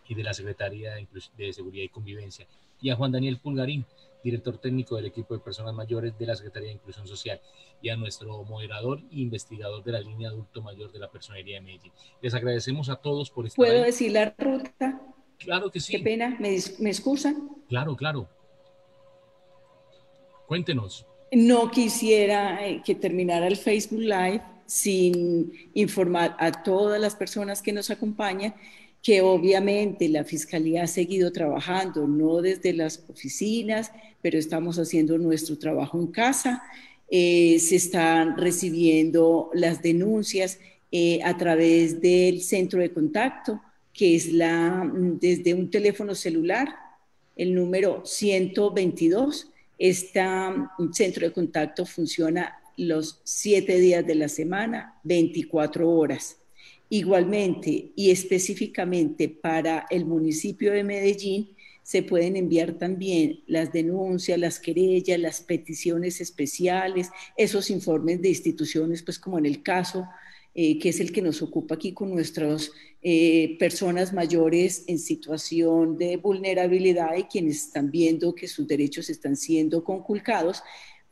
y de la Secretaría de Seguridad y Convivencia, y a Juan Daniel Pulgarín, director técnico del equipo de personas mayores de la Secretaría de Inclusión Social, y a nuestro moderador e investigador de la línea adulto mayor de la Personería de Medellín. Les agradecemos a todos por estar ¿Puedo ahí. decir la ruta? Claro que sí. Qué pena, ¿me excusan? Claro, claro. Cuéntenos. No quisiera que terminara el Facebook Live sin informar a todas las personas que nos acompañan que obviamente la Fiscalía ha seguido trabajando, no desde las oficinas, pero estamos haciendo nuestro trabajo en casa. Se están recibiendo las denuncias a través del centro de contacto, que es desde un teléfono celular, el número 122. Este centro de contacto funciona los 7 días de la semana, 24 horas. Igualmente y específicamente para el municipio de Medellín, se pueden enviar también las denuncias, las querellas, las peticiones especiales, esos informes de instituciones, pues como en el caso que es el que nos ocupa aquí con nuestras personas mayores en situación de vulnerabilidad y quienes están viendo que sus derechos están siendo conculcados,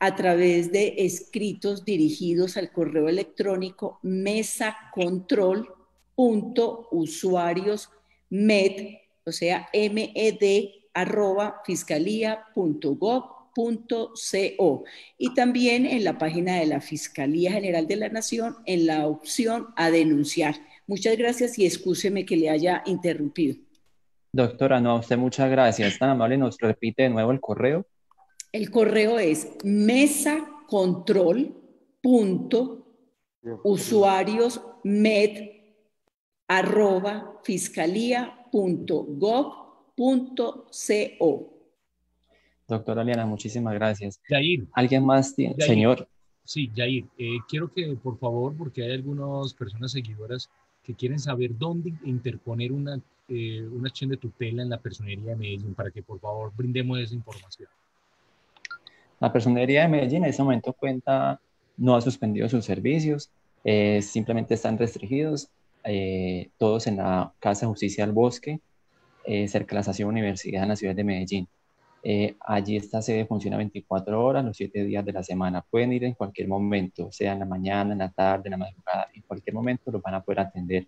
a través de escritos dirigidos al correo electrónico mesacontrol.usuariosmed, o sea, med@fiscalía.gov.co, y también en la página de la Fiscalía General de la Nación en la opción a denunciar. Muchas gracias y excúseme que le haya interrumpido. Doctora, no, a usted muchas gracias. Tan amable, nos repite de nuevo el correo. El correo es mesacontrol.usuariosmed@fiscalía.gov.co. Doctora Eliana, muchísimas gracias. Yair. ¿Alguien más tiene? Yair. Señor. Sí, Yair, quiero que por favor, porque hay algunas personas seguidoras que quieren saber dónde interponer una acción de tutela en la Personería de Medellín, para que por favor brindemos esa información. La Personería de Medellín en este momento no ha suspendido sus servicios, simplemente están restringidos, todos en la Casa de Justicia del Bosque, cerca de la Estación Universidad en la ciudad de Medellín. Allí esta sede funciona 24 horas, los 7 días de la semana. Pueden ir en cualquier momento, sea en la mañana, en la tarde, en la madrugada, en cualquier momento los van a poder atender.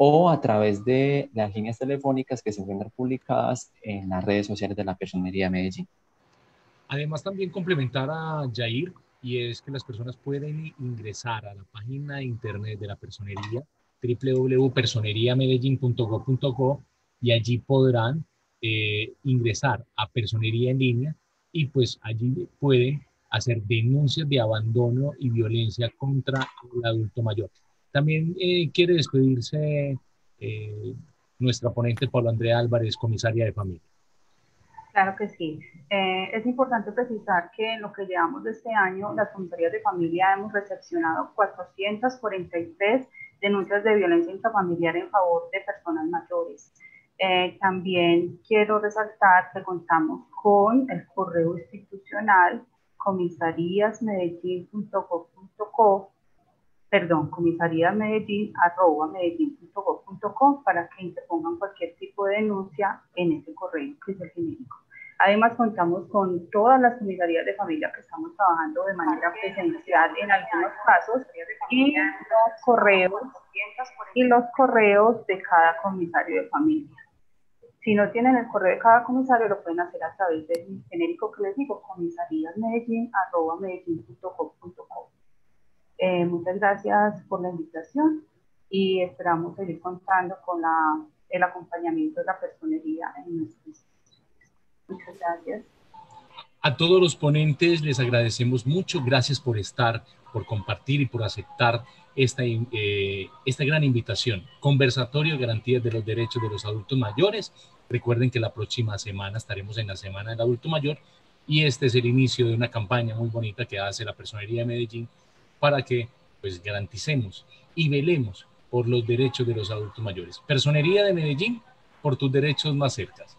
o a través de las líneas telefónicas que se encuentran publicadas en las redes sociales de la Personería de Medellín. Además, también complementar a Jair, y es que las personas pueden ingresar a la página de internet de la personería, www.personeriamedellin.gov.co, y allí podrán ingresar a personería en línea, y pues allí pueden hacer denuncias de abandono y violencia contra el adulto mayor. También quiere despedirse nuestra ponente Paula Andrea Álvarez, comisaria de familia. Claro que sí. Es importante precisar que en lo que llevamos de este año, las comisarías de familia hemos recepcionado 443 denuncias de violencia intrafamiliar en favor de personas mayores. También quiero resaltar que contamos con el correo institucional comisaríasmedellin@medellin.gov.co para que interpongan cualquier tipo de denuncia en ese correo, que es el genérico. Además, contamos con todas las comisarías de familia que estamos trabajando de manera presencial en algunos casos y los correos de cada comisario de familia. Si no tienen el correo de cada comisario, lo pueden hacer a través del genérico que les digo, comisaríasmedellin@medellin.gov.co. Muchas gracias por la invitación y esperamos seguir contando con el acompañamiento de la personería en nuestro instituto. Muchas gracias. A todos los ponentes les agradecemos mucho. Gracias por estar, por compartir y por aceptar esta gran invitación. Conversatorio, garantías de los derechos de los adultos mayores. Recuerden que la próxima semana estaremos en la Semana del Adulto Mayor y este es el inicio de una campaña muy bonita que hace la Personería de Medellín para que pues garanticemos y velemos por los derechos de los adultos mayores. Personería de Medellín, por tus derechos más cercanos.